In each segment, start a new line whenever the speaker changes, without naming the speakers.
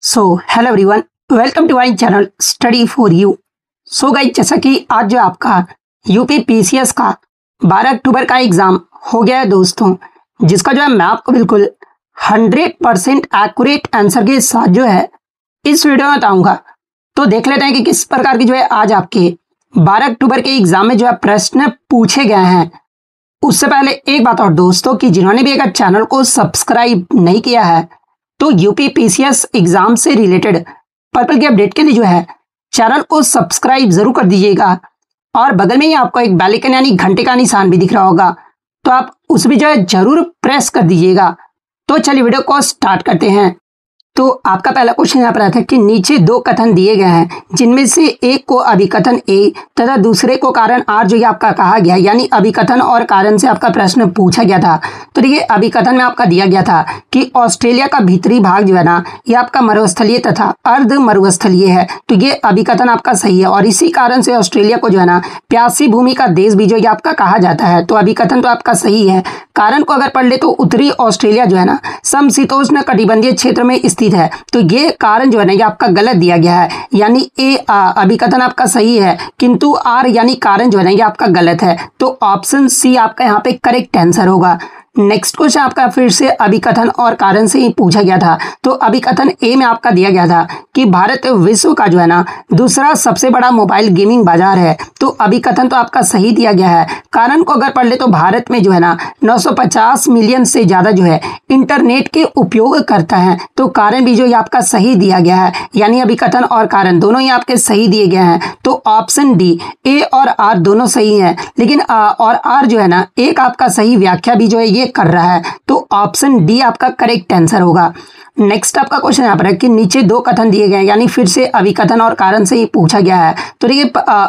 So hello everyone, welcome to my channel study for you. So guys, जैसा कि आज जो आपका यूपी पीसीएस का 12 अक्टूबर का एग्जाम हो गया है दोस्तों, जिसका जो है मैं आपको बिल्कुल 100% एक्यूरेट आंसर के साथ जो है इस वीडियो में बताऊंगा। तो देख लेते हैं कि किस प्रकार की जो है आज आपके 12 अक्टूबर के एग्जाम में जो है प्रश्न पूछे गए हैं। उससे पहले एक बात और दोस्तों, कि जिन्होंने भी अगर चैनल को सब्सक्राइब नहीं किया है तो यूपी पीसीएस एग्जाम से रिलेटेड पर्पल की अपडेट के लिए जो है चैनल को सब्सक्राइब जरूर कर दीजिएगा। और बगल में ही आपको एक बेल आइकन यानी घंटे का निशान भी दिख रहा होगा, तो आप उस भी जो है जरूर प्रेस कर दीजिएगा। तो चलिए वीडियो को स्टार्ट करते हैं। तो आपका पहला क्वेश्चन यहाँ पर आता है कि नीचे दो कथन दिए गए हैं, जिनमें से एक को अभिकथन ए तथा दूसरे को कारण आर जो ये आपका कहा गया, यानी अभिकथन और कारण से आपका प्रश्न पूछा गया था। तो देखिए, अभिकथन में आपका दिया गया था कि ऑस्ट्रेलिया का भीतरी भाग जो है ना, ये आपका मरुस्थलीय तथा अर्ध मरुस्थलीय है। तो ये अभिकथन आपका सही है, और इसी कारण से ऑस्ट्रेलिया को जो है ना प्यासी भूमि का देश भी जो ये आपका कहा जाता है। तो अभिकथन तो आपका सही है। कारण को अगर पढ़ ले तो उत्तरी ऑस्ट्रेलिया जो है ना समशीतोष्ण कटिबंधीय क्षेत्र में स्थित है। तो ये कारण जो है ना ये आपका गलत दिया गया है, यानी ए अभिकथन आपका सही है, किंतु आर यानी कारण जो है ना ये आपका गलत है। तो ऑप्शन सी आपका यहाँ पे करेक्ट आंसर होगा। नेक्स्ट क्वेश्चन आपका फिर से अभिकथन और कारण से ही पूछा गया था। तो अभिकथन ए में आपका दिया गया था कि भारत विश्व का जो है ना दूसरा सबसे बड़ा मोबाइल गेमिंग बाजार है। तो अभिकथन तो आपका सही दिया गया है। कारण को अगर पढ़ ले तो भारत में जो है ना 950 मिलियन से ज्यादा जो है इंटरनेट के उपयोग करता है। तो कारण भी जो ये आपका सही दिया गया है, यानी अभिकथन और कारण दोनों ही आपके सही दिए गए हैं। तो ऑप्शन डी ए और आर दोनों सही हैं, लेकिन और आर जो है ना एक आपका सही व्याख्या भी जो है ये कर रहा है। तो ऑप्शन डी आपका करेक्ट आंसर होगा। नेक्स्ट आपका क्वेश्चन यहाँ पर है कि नीचे दो कथन दिए गए हैं, यानी फिर से अभिकथन और कारण से ही पूछा गया है। तो देखिए,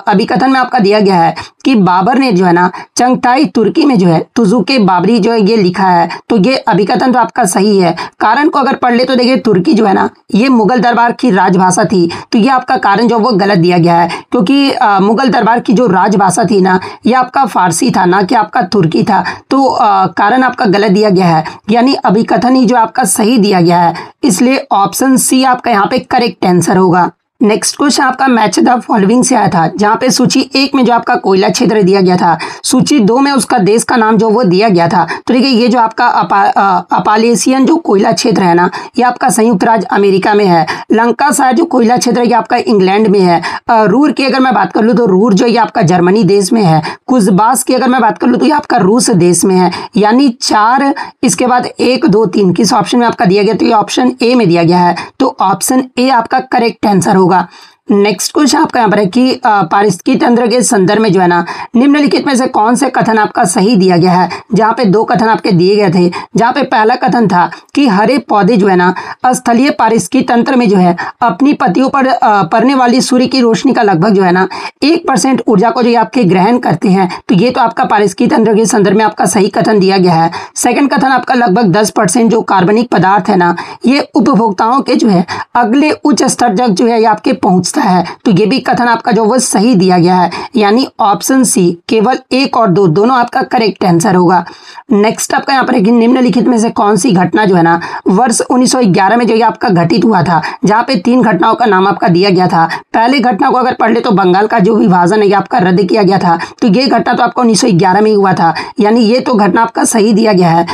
अभिकथन में आपका दिया गया है कि बाबर ने जो है ना चंगथाई तुर्की में जो है तुजुके बाबरी जो है ये लिखा है। तो ये अभिकथन तो आपका सही है। कारण को अगर पढ़ ले तो देखिए, तुर्की जो है ना ये मुगल दरबार की राजभाषा थी। तो ये आपका कारण जो वो गलत दिया गया है, क्योंकि मुगल दरबार की जो राजभाषा थी ना ये आपका फारसी था, ना कि आपका तुर्की था। तो कारण आपका गलत दिया गया है, यानी अभिकथन ही जो आपका सही दिया गया है। इसलिए ऑप्शन सी आपका यहाँ पे करेक्ट आंसर होगा। नेक्स्ट क्वेश्चन आपका मैच द फॉलोइंग से आया था, जहां पे सूची 1 में जो आपका कोयला क्षेत्र दिया गया था, सूची 2 में उसका देश का नाम जो वो दिया गया था। तो देखिए, ये जो आपका अपालेशियन जो कोयला क्षेत्र है ना ये आपका संयुक्त राज्य अमेरिका में है। लंकासायर जो कोयला क्षेत्र है ये आपका इंग्लैंड में है। रूर की अगर मैं बात कर लूँ तो रूर जो ये आपका जर्मनी देश में है। कुजबास की अगर मैं बात कर लूँ तो ये आपका रूस देश में है। यानी 4, इसके बाद 1, 2, 3 किस ऑप्शन में आपका दिया गया, तो ये ऑप्शन ए में दिया गया है। तो ऑप्शन ए आपका करेक्ट आंसर होगा। नेक्स्ट क्वेश्चन आपका यहाँ पर है कि पारिस्थितिकी तंत्र के संदर्भ में जो है ना निम्नलिखित में से कौन से कथन आपका सही दिया गया है। जहाँ पे दो कथन आपके दिए गए थे, जहाँ पे पहला कथन था कि हरे पौधे जो है ना स्थलीय पारिस्थितिकी तंत्र में जो है अपनी पत्तियों पर पड़ने वाली सूर्य की रोशनी का लगभग जो है ना 1% ऊर्जा को जो आपके ग्रहण करते हैं। तो ये तो आपका पारिस्थितिकी तंत्र के संदर्भ में आपका सही कथन दिया गया है। सेकंड कथन आपका लगभग 10% जो कार्बनिक पदार्थ है ना ये उपभोक्ताओं के जो है अगले उच्च स्तर तक जो है आपके पहुंचता है। तो ये भी कथन आपका जो वो सही दिया गया है, यानी ऑप्शन सी केवल 1 और 2 दोनों आपका करेक्ट आंसर होगा। नेक्स्ट आपका यहाँ पर निम्नलिखित में से कौन सी घटना जो है ना वर्ष 1911 में जो ये आपका घटित हुआ था, जहाँ पे 3 घटनाओं का नाम आपका दिया गया था। पहली घटना को अगर पढ़ ले तो बंगाल का जो विभाजन है ये आपका रद्द किया गया था। तो ये घटना तो आपको 1911 में ही हुआ था, यानी ये तो घटना आपका सही दिया गया है।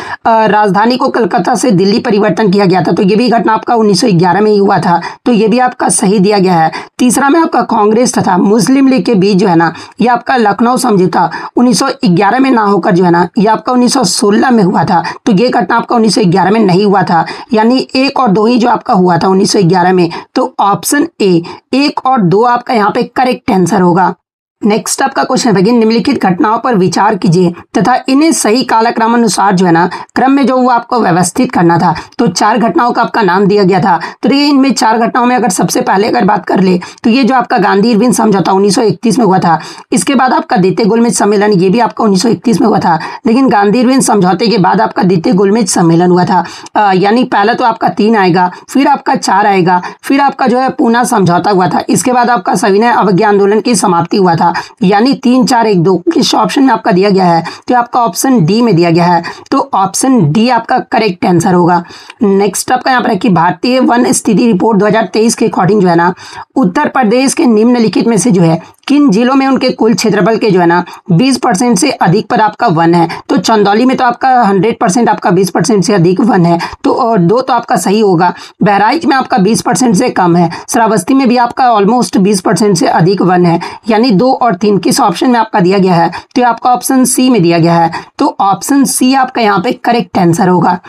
राजधानी को कलकत्ता से दिल्ली परिवर्तन किया गया था। तो ये भी घटना आपका 1911 में ही हुआ था। तो ये भी आपका सही दिया गया है। तीसरा में आपका कांग्रेस तथा मुस्लिम लीग के बीच जो है ना ये आपका लखनऊ समझौता 1911 में ना होकर जो है ना ये आपका 1916 में हुआ था। तो ये घटना आपका 1911 में नहीं हुआ था, यानी 1 और 2 ही जो आपका हुआ था 1911 में। तो ऑप्शन ए 1 और 2 आपका यहाँ पे करेक्ट आंसर होगा। नेक्स्ट आपका क्वेश्चन है निम्नलिखित घटनाओं पर विचार कीजिए तथा इन्हें सही कालक्रम अनुसार जो है ना क्रम में जो वो आपको व्यवस्थित करना था। तो 4 घटनाओं का आपका नाम दिया गया था। तो ये इनमें 4 घटनाओं में अगर सबसे पहले अगर बात कर ले तो ये जो आपका गांधी इरविन समझौता 1931 में हुआ था। इसके बाद आपका द्वितीय गोलमेज सम्मेलन ये भी आपका 1931 में हुआ था, लेकिन गांधी इरविन समझौते के बाद आपका द्वितीय गोलमेज सम्मेलन हुआ था। यानी पहला तो आपका 3 आएगा, फिर आपका 4 आएगा, फिर आपका जो है पूना समझौता हुआ था। इसके बाद आपका सविनय अवज्ञा आंदोलन की समाप्ति हुआ था। यानी 3 4 1 2 किस ऑप्शन में आपका दिया गया है, तो आपका ऑप्शन डी में दिया गया है, तो ऑप्शन डी आपका करेक्ट आंसर होगा। नेक्स्ट आपका यहाँ पर है कि भारतीय वन स्थिति रिपोर्ट 2023 के अकॉर्डिंग जो है ना, उत्तर प्रदेश के निम्नलिखित में से जो है किन जिलों में उनके कुल क्षेत्रफल के जो है ना 20% से अधिक पर आपका वन है, तो चंदौली में तो आपका 100% आपका 20% से अधिक वन है, तो और 2 तो आपका सही होगा। बहराइच में आपका 20% से कम है, श्रावस्ती में भी आपका ऑलमोस्ट 20% से अधिक वन है, यानी 2 और 3 किस ऑप्शन में आपका दिया गया है, तो आपका ऑप्शन सी में दिया गया है, तो ऑप्शन सी आपका यहाँ पे करेक्ट आंसर होगा।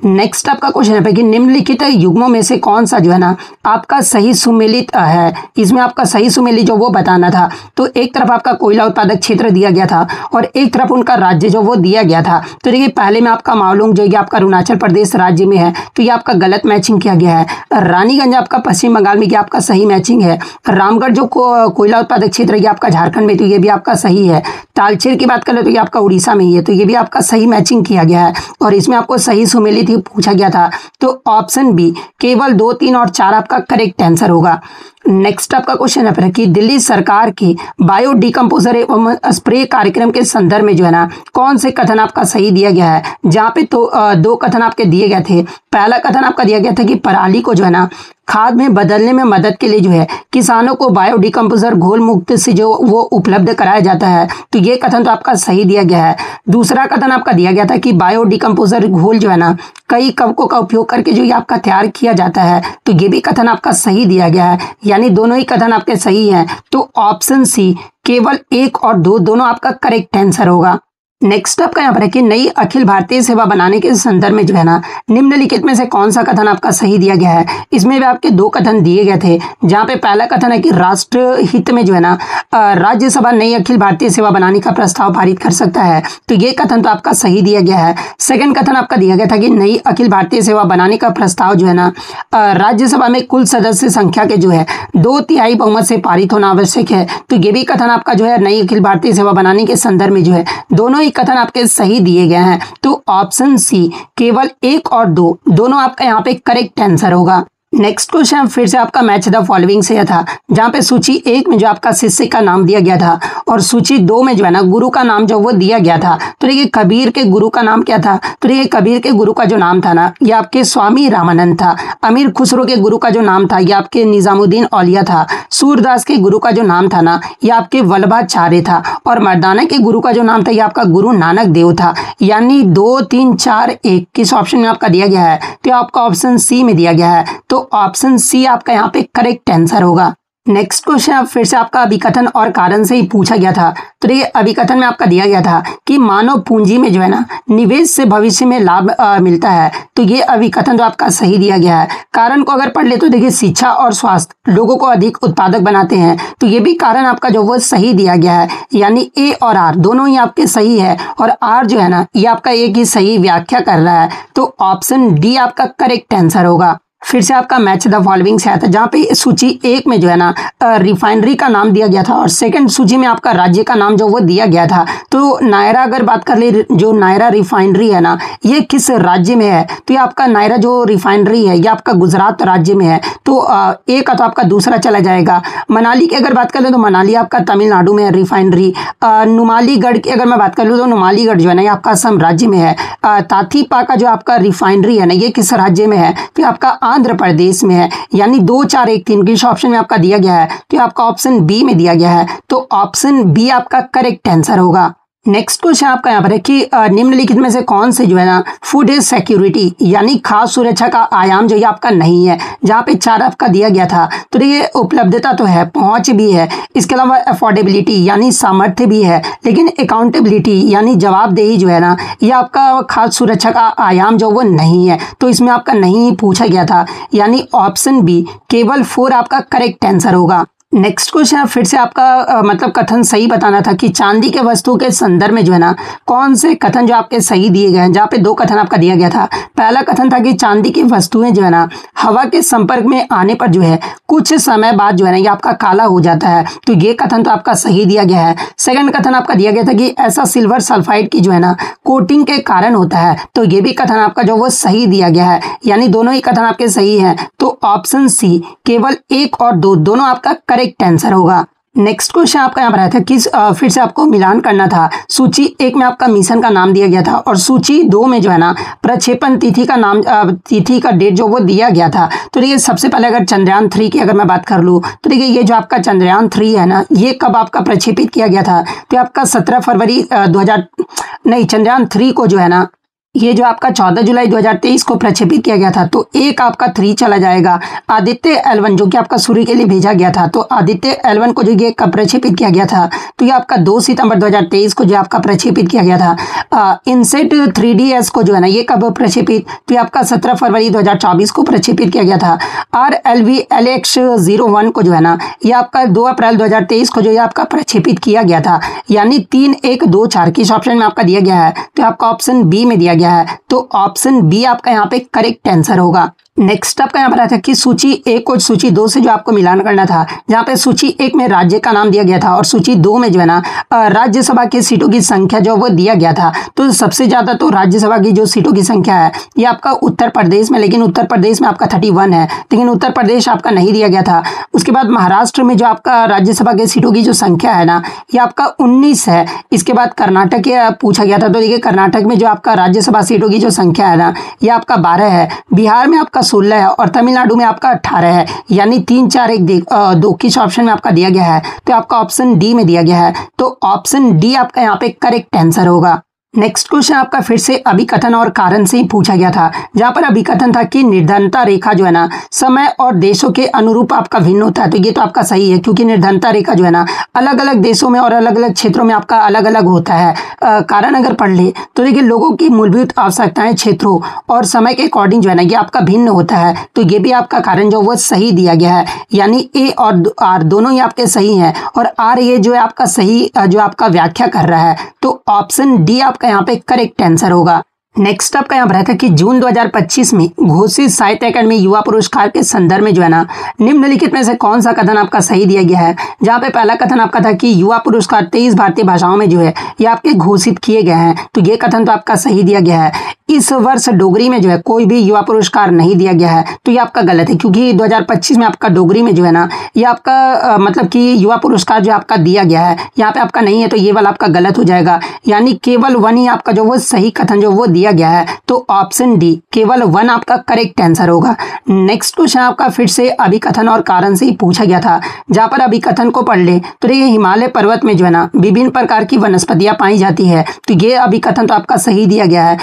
नेक्स्ट आपका क्वेश्चन है कि निम्नलिखित युग्मों में से कौन सा जो है ना आपका सही सुमेलित है, इसमें आपका सही सुमेलित जो वो बताना था। तो एक तरफ आपका कोयला उत्पादक क्षेत्र दिया गया था और एक तरफ उनका राज्य जो वो दिया गया था। तो देखिए पहले में आपका मावलुंग जो ये आपका अरुणाचल प्रदेश राज्य में है, तो ये आपका गलत मैचिंग किया गया है। रानीगंज आपका पश्चिम बंगाल में, ये आपका सही मैचिंग है। रामगढ़ जो कोयला उत्पादक क्षेत्र है ये आपका झारखंड में, तो ये भी आपका सही है। तालचेर की बात करें तो ये आपका उड़ीसा में ही है, तो ये भी आपका सही मैचिंग किया गया है और इसमें आपको सही सुमेलित पूछा गया था, तो ऑप्शन बी केवल 2 3 और 4 आपका करेक्ट आंसर होगा। नेक्स्ट आपका क्वेश्चन है कि दिल्ली सरकार की बायो डिकम्पोजर एवं स्प्रे कार्यक्रम के संदर्भ में जो है ना कौन से कथन आपका सही दिया गया है, जहाँ पे तो 2 कथन आपके दिए गए थे। पहला कथन आपका दिया गया था कि पराली को जो है ना खाद में बदलने में मदद के लिए जो है किसानों को बायो डिकम्पोजर घोल मुक्त से जो वो उपलब्ध कराया जाता है, तो ये कथन तो आपका सही दिया गया है। दूसरा कथन आपका दिया गया था कि बायो डिकम्पोजर घोल जो है ना कई कवकों का उपयोग करके जो ये आपका तैयार किया जाता है, तो ये भी कथन आपका सही दिया गया है, यानी दोनों ही कथन आपके सही हैं, तो ऑप्शन सी केवल 1 और 2 दोनों आपका करेक्ट आंसर होगा। नेक्स्ट आपका यहाँ पर है कि नई अखिल भारतीय सेवा बनाने के संदर्भ में जो है ना निम्नलिखित में से कौन सा कथन आपका सही दिया गया है। इसमें भी आपके 2 कथन दिए गए थे, जहाँ पे पहला कथन है कि राष्ट्र हित में जो है ना राज्यसभा नई अखिल भारतीय सेवा बनाने का प्रस्ताव पारित कर सकता है, तो ये कथन तो आपका सही दिया गया है। सेकंड कथन आपका दिया गया था कि नई अखिल भारतीय सेवा बनाने का प्रस्ताव जो है ना राज्यसभा में कुल सदस्य संख्या के जो है 2/3 बहुमत से पारित होना आवश्यक है, तो ये भी कथन आपका जो है नई अखिल भारतीय सेवा बनाने के संदर्भ में जो है दोनों कथन आपके सही दिए गए हैं, तो ऑप्शन सी केवल 1 और 2 दोनों आपका यहाँ पे करेक्ट आंसर होगा। नेक्स्ट क्वेश्चन फिर से आपका मैच द फॉलोइंग से था, जहाँ पे सूची 1 में जो आपका शिष्य का नाम दिया गया था और सूची 2 में जो है ना गुरु का नाम जो वो दिया गया था। तो देखिए कबीर के गुरु का नाम क्या था, तो देखिए कबीर के गुरु का जो नाम था ना ये आपके स्वामी रामानंद था। अमीर खुसरो के गुरु का जो नाम था ये आपके निजामुद्दीन औलिया था। सूरदास के गुरु का जो नाम था ना ये आपके वल्लभाचार्य था और मर्दाना के गुरु का जो नाम था ये आपका गुरु नानक देव था। यानी 2 3 4 1 किस ऑप्शन में आपका दिया गया है, तो आपका ऑप्शन सी में दिया गया है, तो ऑप्शन सी आपका यहाँ पे करेक्ट आंसर होगा। नेक्स्ट क्वेश्चन फिर से आपका अभिकथन और कारण से ही पूछा गया था। तो देखिए अभिकथन में आपका दिया गया था कि मानव पूंजी में जो है ना निवेश से भविष्य में लाभ मिलता है, तो ये अभिकथन तो आपका सही दिया गया है। कारण को अगर पढ़ ले तो देखिए शिक्षा और स्वास्थ्य लोगों को अधिक उत्पादक बनाते हैं, तो ये भी कारण आपका जो वो सही दिया गया है, यानी ए और आर दोनों ही आपके सही है और आर जो है ना ये आपका एक ही सही व्याख्या कर रहा है, तो ऑप्शन डी आपका करेक्ट आंसर होगा। फिर से आपका मैच द फॉलोइंग से आया था, जहाँ पे सूची 1 में जो है ना रिफाइनरी का नाम दिया गया था और सेकंड सूची में आपका राज्य का नाम जो वो दिया गया था। तो नायरा अगर बात कर ले, जो नायरा रिफाइनरी है ना ये किस राज्य में है, तो ये आपका नायरा जो रिफाइनरी है ये आपका गुजरात राज्य में है, तो एक का तो आपका दूसरा चला जाएगा। मनाली की अगर बात कर ले तो मनाली आपका तमिलनाडु में है रिफाइनरी। नुमालीगढ़ की अगर मैं बात कर लूँ तो नुमालीगढ़ जो है ना ये आपका असम राज्य में है। ताथीपा का जो आपका रिफाइनरी है ना ये किस राज्य में है, तो आपका आंध्र प्रदेश में है। यानी 2 4 1 3 किस ऑप्शन में आपका दिया गया है, तो आपका ऑप्शन बी में दिया गया है, तो ऑप्शन बी आपका करेक्ट आंसर होगा। नेक्स्ट क्वेश्चन आपका यहाँ पर है कि निम्नलिखित में से कौन से जो है ना फूड सिक्योरिटी यानी खाद्य सुरक्षा का आयाम जो ये आपका नहीं है, जहाँ पे 4 आपका दिया गया था। तो देखिए उपलब्धता तो है, पहुंच भी है, इसके अलावा अफोर्डेबिलिटी यानी सामर्थ्य भी है, लेकिन अकाउंटेबिलिटी यानी जवाबदेही जो है ना ये आपका खाद्य सुरक्षा का आयाम जो वो नहीं है, तो इसमें आपका नहीं पूछा गया था, यानी ऑप्शन बी केवल 4 आपका करेक्ट आंसर होगा। नेक्स्ट क्वेश्चन फिर से आपका मतलब कथन सही बताना था कि चांदी के वस्तु के संदर्भ में जो है ना कौन से कथन जो आपके सही दिए गए हैं, जहाँ पे 2 कथन आपका दिया गया था। पहला कथन था कि चांदी की वस्तुएं जो है ना हवा के संपर्क में आने पर जो है कुछ समय बाद जो है ना ये आपका काला हो जाता है, तो ये कथन तो आपका सही दिया गया है। सेकंड कथन आपका दिया गया था कि ऐसा सिल्वर सल्फाइड की जो है ना कोटिंग के कारण होता है, तो ये भी कथन आपका जो वो सही दिया गया है, यानी दोनों ही कथन आपके सही हैं, तो ऑप्शन सी केवल 1 और 2 दोनों आपका करेक्ट आंसर होगा। नेक्स्ट क्वेश्चन आपका यहाँ पर आया था कि फिर से आपको मिलान करना था। सूची 1 में आपका मिशन का नाम दिया गया था और सूची 2 में जो है ना प्रक्षेपण तिथि का नाम, तिथि का डेट जो वो दिया गया था। तो देखिए सबसे पहले अगर चंद्रयान 3 की अगर मैं बात कर लूँ तो देखिए ये जो आपका चंद्रयान 3 है ना, ये कब आपका प्रक्षेपित किया गया था? तो आपका 17 फरवरी चंद्रयान 3 को जो है ना, ये जो आपका 14 जुलाई 2023 को प्रक्षेपित किया गया था। तो एक आपका 3 चला जाएगा। आदित्य L1 जो कि आपका सूर्य के लिए भेजा गया था, तो आदित्य L1 को जो ये कब प्रक्षेपित किया गया था? तो ये आपका 2 सितंबर 2023 को जो आपका प्रक्षेपित किया गया था। इनसेट 3DS को जो है ना, ये कब प्रक्षेपित? तो ये आपका 17 फरवरी 2024 को प्रक्षेपित किया गया था। RLV LX-01 को जो है ना, ये आपका 2 अप्रैल 2023 को जो ये आपका प्रक्षेपित किया गया था। यानी 3, 1, 2, 4 किस ऑप्शन में आपका दिया गया है? तो आपका ऑप्शन बी में दिया गया है। तो ऑप्शन बी आपका यहाँ पे करेक्ट आंसर होगा। नेक्स्ट आपका यहाँ पर आया था कि सूची 1 और सूची 2 से जो आपको मिलान करना था, जहाँ पे सूची 1 में राज्य का नाम दिया गया था और सूची 2 में जो है ना राज्यसभा की सीटों की संख्या जो वो दिया गया था। तो सबसे ज़्यादा तो राज्यसभा की जो सीटों की संख्या है ये आपका उत्तर प्रदेश में, लेकिन उत्तर प्रदेश में आपका 31 है, लेकिन उत्तर प्रदेश आपका नहीं दिया गया था। उसके बाद महाराष्ट्र में जो आपका राज्यसभा की सीटों की जो संख्या है ना, ये आपका 19 है। इसके बाद कर्नाटक पूछा गया था, तो देखिए कर्नाटक में जो आपका राज्यसभा सीटों की जो संख्या है ना, ये आपका 12 है। बिहार में आपका 16 है और तमिलनाडु में आपका 18 है। यानी 3, 4, 1, 2 किस ऑप्शन में आपका दिया गया है? तो आपका ऑप्शन डी में दिया गया है। तो ऑप्शन डी आपका यहाँ पे करेक्ट आंसर होगा। नेक्स्ट क्वेश्चन आपका फिर से अभिकथन और कारण से ही पूछा गया था, जहां पर अभिकथन था कि निर्धनता रेखा जो है ना समय और देशों के अनुरूप आपका भिन्न होता है। तो ये तो आपका सही है, क्योंकि निर्धनता रेखा जो है ना अलग अलग देशों में और अलग अलग क्षेत्रों में आपका अलग अलग होता है। कारण अगर पढ़ ले तो देखिए लोगों की मूलभूत आवश्यकताएं क्षेत्रों और समय के अकॉर्डिंग जो है ना ये आपका भिन्न होता है। तो ये भी आपका कारण जो वो सही दिया गया है। यानी ए और आर दोनों ही आपके सही हैं और आर ये जो है आपका सही जो आपका व्याख्या कर रहा है। तो ऑप्शन डी आपका यहाँ पे करेक्ट आंसर होगा। नेक्स्ट आपका यहाँ पर था कि जून 2025 में घोषित साहित्य अकादमी युवा पुरस्कार के संदर्भ में जो है ना निम्नलिखित में से कौन सा कथन आपका सही दिया गया है? जहाँ पे पहला कथन आपका था कि युवा पुरस्कार 23 भारतीय भाषाओं में जो है ये आपके घोषित किए गए हैं। तो ये कथन तो आपका सही दिया गया है। इस वर्ष डोगरी में जो है कोई भी युवा पुरस्कार नहीं दिया गया है। तो ये आपका गलत है, क्योंकि 2025 में आपका डोगरी में जो है ना ये आपका मतलब कि युवा पुरस्कार जो आपका दिया गया है यहाँ पे आपका नहीं है। तो ये वाला आपका गलत हो जाएगा। यानी केवल 1 ही आपका जो वो सही कथन जो वो दिया गया है। तो ऑप्शन डी केवल 1 आपका करेक्ट आंसर होगा। नेक्स्ट क्वेश्चन आपका फिर से अभिकथन और कारण से ही पूछा गया था, जहां पर अभिकथन को पढ़ ले तो देखिए हिमालय पर्वत में जो है ना विभिन्न प्रकार की वनस्पतियां पाई जाती है। तो ये अभिकथन तो आपका सही दिया गया है।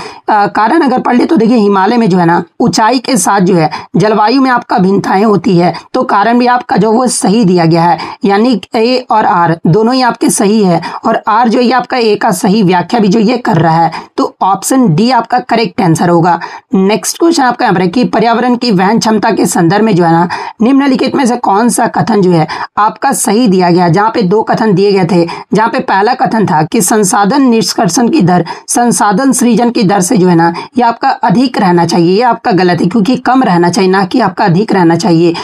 कारण अगर पढ़ ले तो देखिए हिमालय में जो है ना ऊंचाई के साथ जो है जलवायु में आपका भिन्नताएं होती है। तो कारण भी आपका जो वो सही दिया गया है। यानी ए और आर दोनों ही आपके सही है और आर जो ये आपका ए का सही व्याख्या भी जो ये कर रहा है। तो ऑप्शन डी आपका करेक्ट आंसर होगा। नेक्स्ट क्वेश्चन आपका यहाँ पर कि पर्यावरण की वहन क्षमता के संदर्भ में जो है ना निम्नलिखित में से कौन सा कथन जो है आपका सही दिया गया? जहाँ पे 2 कथन दिए गए थे, जहाँ पे पहला कथन था कि संसाधन निष्कर्षण की दर संसाधन सृजन की दर से जो है ना ये आपका अधिक रहना चाहिए। ये आपका गलत है, क्योंकि कम रहना चाहिए, ना कि आपका अधिक रहना चाहिए।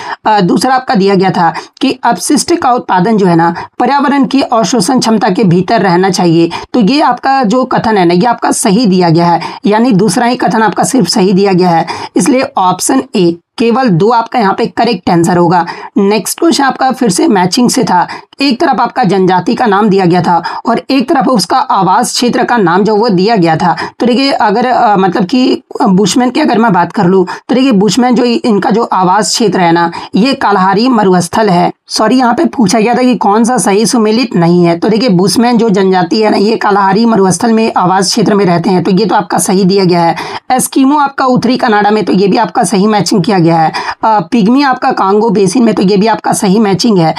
दूसरा आपका दिया गया था कि अपशिष्ट का उत्पादन जो है ना पर्यावरण की अवशोषण क्षमता के भीतर रहना चाहिए। तो ये आपका जो कथन है ना ये आपका सही दिया गया है। यानी दूसरा ही कथन आपका सिर्फ सही दिया गया है। इसलिए ऑप्शन ए केवल 2 आपका यहाँ पे करेक्ट आंसर होगा। नेक्स्ट क्वेश्चन आपका फिर से मैचिंग से था। एक तरफ आपका जनजाति का नाम दिया गया था और एक तरफ उसका आवास क्षेत्र का नाम जो वो दिया गया था। तो देखिए अगर मतलब कि बुशमैन की अगर मैं बात कर लूँ तो देखिए बुशमैन जो इनका जो आवास क्षेत्र है ना ये काल्हारी मरुस्थल है। सॉरी यहाँ पे पूछा गया था कि कौन सा सही सुमेलित नहीं है। तो देखिए बुशमैन जो जनजाति है ना ये काल्हारी मरुस्थल में आवास क्षेत्र में रहते हैं। तो ये तो आपका सही दिया गया है। एस्किमो आपका उत्तरी कनाडा में, तो ये भी आपका सही मैचिंग किया गया है। पिग्मी आपका कांगो बेसिन में, तो ये भी आपका सही मैचिंग है।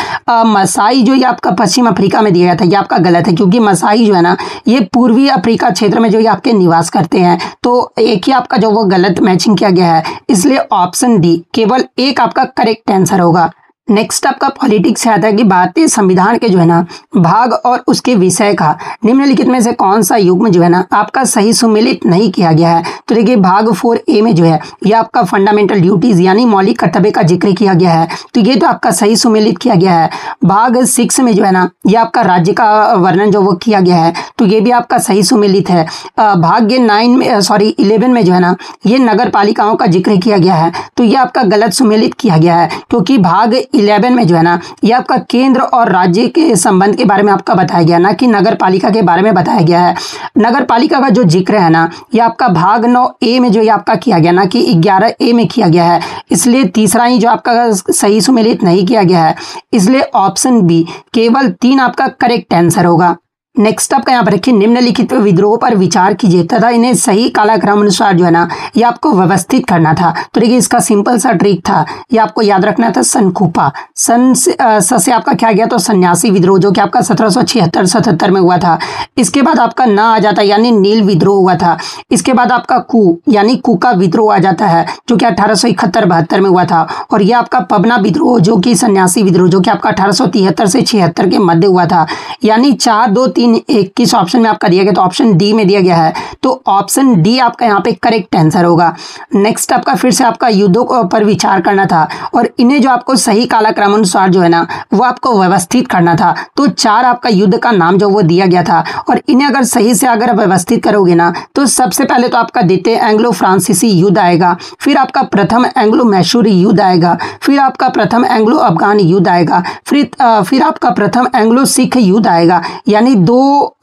मसाई जो ये आपका पश्चिम अफ्रीका में दिया गया था ये आपका गलत है, क्योंकि मसाई जो है ना ये पूर्वी अफ्रीका क्षेत्र में जो ये आपके निवास करते हैं। तो एक ही आपका जो वो गलत मैचिंग किया गया है। इसलिए ऑप्शन डी केवल 1 आपका करेक्ट आंसर होगा। नेक्स्ट आपका पॉलिटिक्स से आता है कि भारतीय संविधान के जो है ना भाग और उसके विषय का निम्नलिखित में से कौन सा युग्म जो है ना आपका सही सुमेलित नहीं किया गया है। तो देखिए भाग 4A में जो है ये आपका फंडामेंटल ड्यूटीज यानी मौलिक कर्तव्य का जिक्र किया गया है। तो ये तो आपका सही सुमेलित किया गया है। भाग 6 में जो है ना ये आपका राज्य का वर्णन जो वो किया गया है। तो ये भी आपका सही सुमेलित है। भाग 11 में जो है ना ये नगर पालिकाओं का जिक्र किया गया है। तो ये आपका गलत सुमेलित किया गया है, क्योंकि भाग 11 में जो है ना ये आपका केंद्र और राज्य के संबंध के बारे में आपका बताया गया, ना कि नगर पालिका के बारे में बताया गया है। नगर पालिका का जो जिक्र है ना ये आपका भाग 9A में जो ये आपका किया गया, ना कि 11A में किया गया है, इसलिए तीसरा ही जो आपका सही सुमेलित नहीं किया गया है, इसलिए ऑप्शन बी केवल 3 आपका करेक्ट आंसर होगा। नेक्स्ट आपका यहाँ पर रखिए, निम्नलिखित विद्रोह पर विचार कीजिए तथा इन्हें सही कालक्रम अनुसार जो है ना ये आपको व्यवस्थित करना था। तो देखिए इसका सिंपल सा ट्रिक था, ये आपको याद रखना था सनकुपा। से आपका क्या गया तो सन्यासी विद्रोह जो कि आपका 1776-77 में हुआ था। इसके बाद आपका ना आ जाता है यानी नील विद्रोह हुआ था। इसके बाद आपका कू यानी कू का विद्रोह आ जाता है जो कि 1871-72 में हुआ था। और यह आपका पबना विद्रोह जो कि सन्यासी विद्रोह जो कि आपका 1873 से 76 के मध्य हुआ था। यानी 4, 2, 3, 1 किस ऑप्शन में आपका दिया गया तो ऑप्शन डी में दिया गया है, तो ऑप्शन डी आपका यहाँ पे करेक्ट आंसर होगा। नेक्स्ट आपका फिर से आपका युद्धों पर विचार करना था और इन्हें जो आपको सही कालक्रम अनुसार जो है ना वो आपको व्यवस्थित करना था। तो 4 आपका युद्ध का नाम जो वो दिया गया था और इन्हें अगर सही से अगर व्यवस्थित करोगे ना तो सबसे पहले तो आपका देते एंग्लो फ्रांसीसी युद्ध आएगा, फिर आपका प्रथम एंग्लो मैसूरी युद्ध आएगा, फिर आपका प्रथम एंग्लो अफगान युद्ध आएगा, फिर आपका प्रथम एंग्लो सिख युद्ध आएगा, यानी 2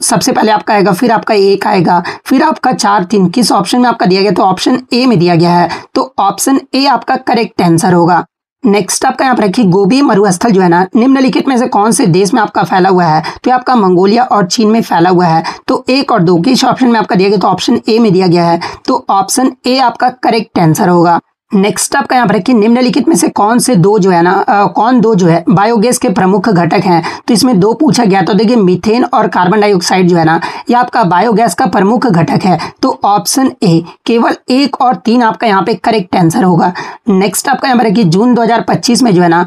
सबसे पहले आपका आएगा, फिर आपका 1 आएगा, फिर आपका 4, 3 किस ऑप्शन में आपका दिया गया तो ऑप्शन ए में दिया गया है, तो ऑप्शन ए आपका करेक्ट आंसर होगा। नेक्स्ट आपका यहाँ पर रखिए, गोबी मरुस्थल जो है ना निम्नलिखित में से कौन से देश में आपका फैला हुआ है, तो आपका मंगोलिया और चीन में फैला हुआ है। तो 1 और 2 किस ऑप्शन में आपका दिया गया तो ऑप्शन ए में दिया गया है, तो ऑप्शन ए आपका करेक्ट आंसर होगा। नेक्स्ट आपका यहाँ पर रखिए, निम्नलिखित में से कौन दो जो है बायोगैस के प्रमुख घटक हैं, तो इसमें 2 पूछा गया। तो देखिए मीथेन और कार्बन डाइऑक्साइड जो है ना ये आपका बायोगैस का प्रमुख घटक है, तो ऑप्शन ए केवल 1 और 3 आपका यहाँ पे करेक्ट आंसर होगा। नेक्स्ट आपका यहाँ पर रखिए, जून 2025 में जो है ना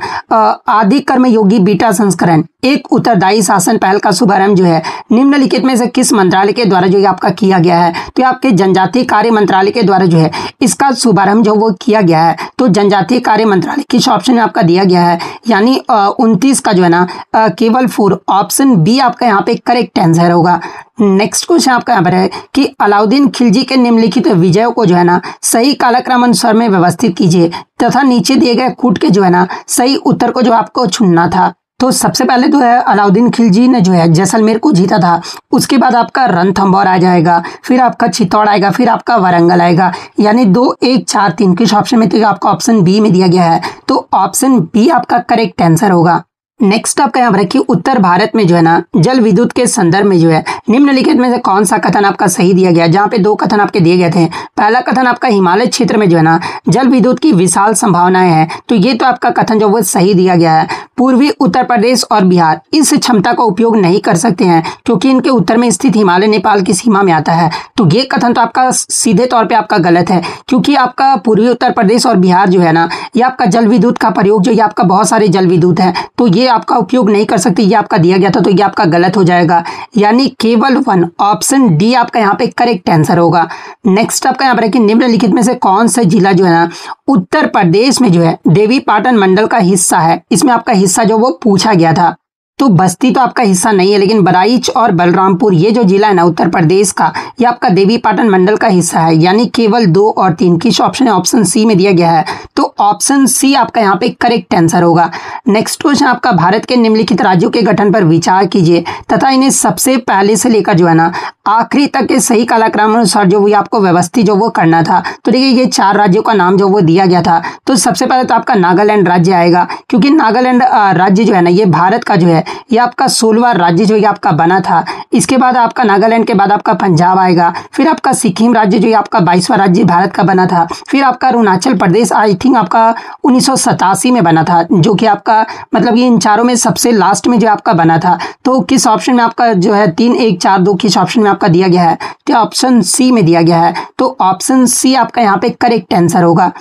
आदि कर्मयोगी बीटा संस्करण एक उत्तरदायी शासन पहल का शुभारंभ जो है निम्नलिखित में से किस मंत्रालय के द्वारा जो है आपका किया गया है, तो आपके जनजातीय कार्य मंत्रालय के द्वारा जो है इसका शुभारंभ जो वो किया गया है। तो जनजातीय कार्य मंत्रालय किस ऑप्शन में आपका दिया गया है, यानी 29 का जो है ना केवल 4, ऑप्शन बी आपका यहाँ पे करेक्ट आंसर होगा। नेक्स्ट क्वेश्चन आपका यहाँ पर है कि अलाउद्दीन खिलजी के निम्नलिखित विजयों को जो है ना सही कालक्रम अनुसार में व्यवस्थित कीजिए तथा नीचे दिए गए कूट के जो है ना सही उत्तर को जो आपको चुनना था। तो सबसे पहले तो है अलाउद्दीन खिलजी ने जो है जैसलमेर को जीता था, उसके बाद आपका रणथंभौर आ जाएगा, फिर आपका चित्तौड़ आएगा, फिर आपका वारंगल आएगा, यानी 2, 1, 4, 3 किस ऑप्शन में तो आपका ऑप्शन बी में दिया गया है, तो ऑप्शन बी आपका करेक्ट आंसर होगा। नेक्स्ट आपका यहाँ रखिए, उत्तर भारत में जो है ना जल विद्युत के संदर्भ में जो है निम्नलिखित में से कौन सा कथन आपका सही दिया गया, जहाँ पे 2 कथन आपके दिए गए थे। पहला कथन आपका हिमालय क्षेत्र में जो है ना जल विद्युत की विशाल संभावनाएं हैं, तो ये तो आपका कथन जो वो सही दिया गया है। पूर्वी उत्तर प्रदेश और बिहार इस क्षमता का उपयोग नहीं कर सकते हैं क्योंकि इनके उत्तर में स्थित हिमालय नेपाल की सीमा में आता है, तो ये कथन तो आपका सीधे तौर पर आपका गलत है, क्योंकि आपका पूर्वी उत्तर प्रदेश और बिहार जो है ना ये आपका जल विद्युत का प्रयोग जो ये आपका बहुत सारे जल विद्युत है तो ये आपका उपयोग नहीं कर सकते, ये आपका दिया गया था, तो ये आपका गलत हो जाएगा, यानी केवल 1, ऑप्शन डी आपका यहाँ पे करेक्ट आंसर होगा। नेक्स्ट आपका यहाँ पर कि निम्नलिखित में से कौन सा जिला जो है ना उत्तर प्रदेश में जो है देवी पाटन मंडल का हिस्सा है, इसमें आपका हिस्सा जो वो पूछा गया था। तो बस्ती तो आपका हिस्सा नहीं है, लेकिन बराइच और बलरामपुर ये जो जिला है ना उत्तर प्रदेश का ये आपका देवी पाटन मंडल का हिस्सा है, यानी केवल 2 और 3 किस ऑप्शन है ऑप्शन सी में दिया गया है, तो ऑप्शन सी आपका यहाँ पे करेक्ट आंसर होगा। नेक्स्ट क्वेश्चन आपका, भारत के निम्नलिखित राज्यों के गठन पर विचार कीजिए तथा इन्हें सबसे पहले से लेकर जो है ना आखिरी तक के सही कालक्रम अनुसार जो वो आपको व्यवस्थित जो वो करना था। तो देखिए ये 4 राज्यों का नाम जो वो दिया गया था, तो सबसे पहले तो आपका नागालैंड राज्य आएगा, क्योंकि नागालैंड राज्य जो है ना ये भारत का जो है ये आपका 16वां राज्य जो ये आपका बना था। इसके बाद आपका नागालैंड के बाद आपका पंजाब आएगा, फिर आपका सिक्किम राज्य जो ये आपका 22वां राज्य भारत का बना था, फिर आपका अरुणाचल प्रदेश आई थिंक आपका 1987 में बना था, जो कि आपका मतलब ये इन चारों में सबसे लास्ट में जो आपका बना था। तो किस ऑप्शन में आपका जो है 3, 1, 4, 2 किस ऑप्शन में आपका दिया गया है, तो ऑप्शन सी में दिया गया है, तो ऑप्शन सी आपका यहाँ पे करेक्ट आंसर होगा।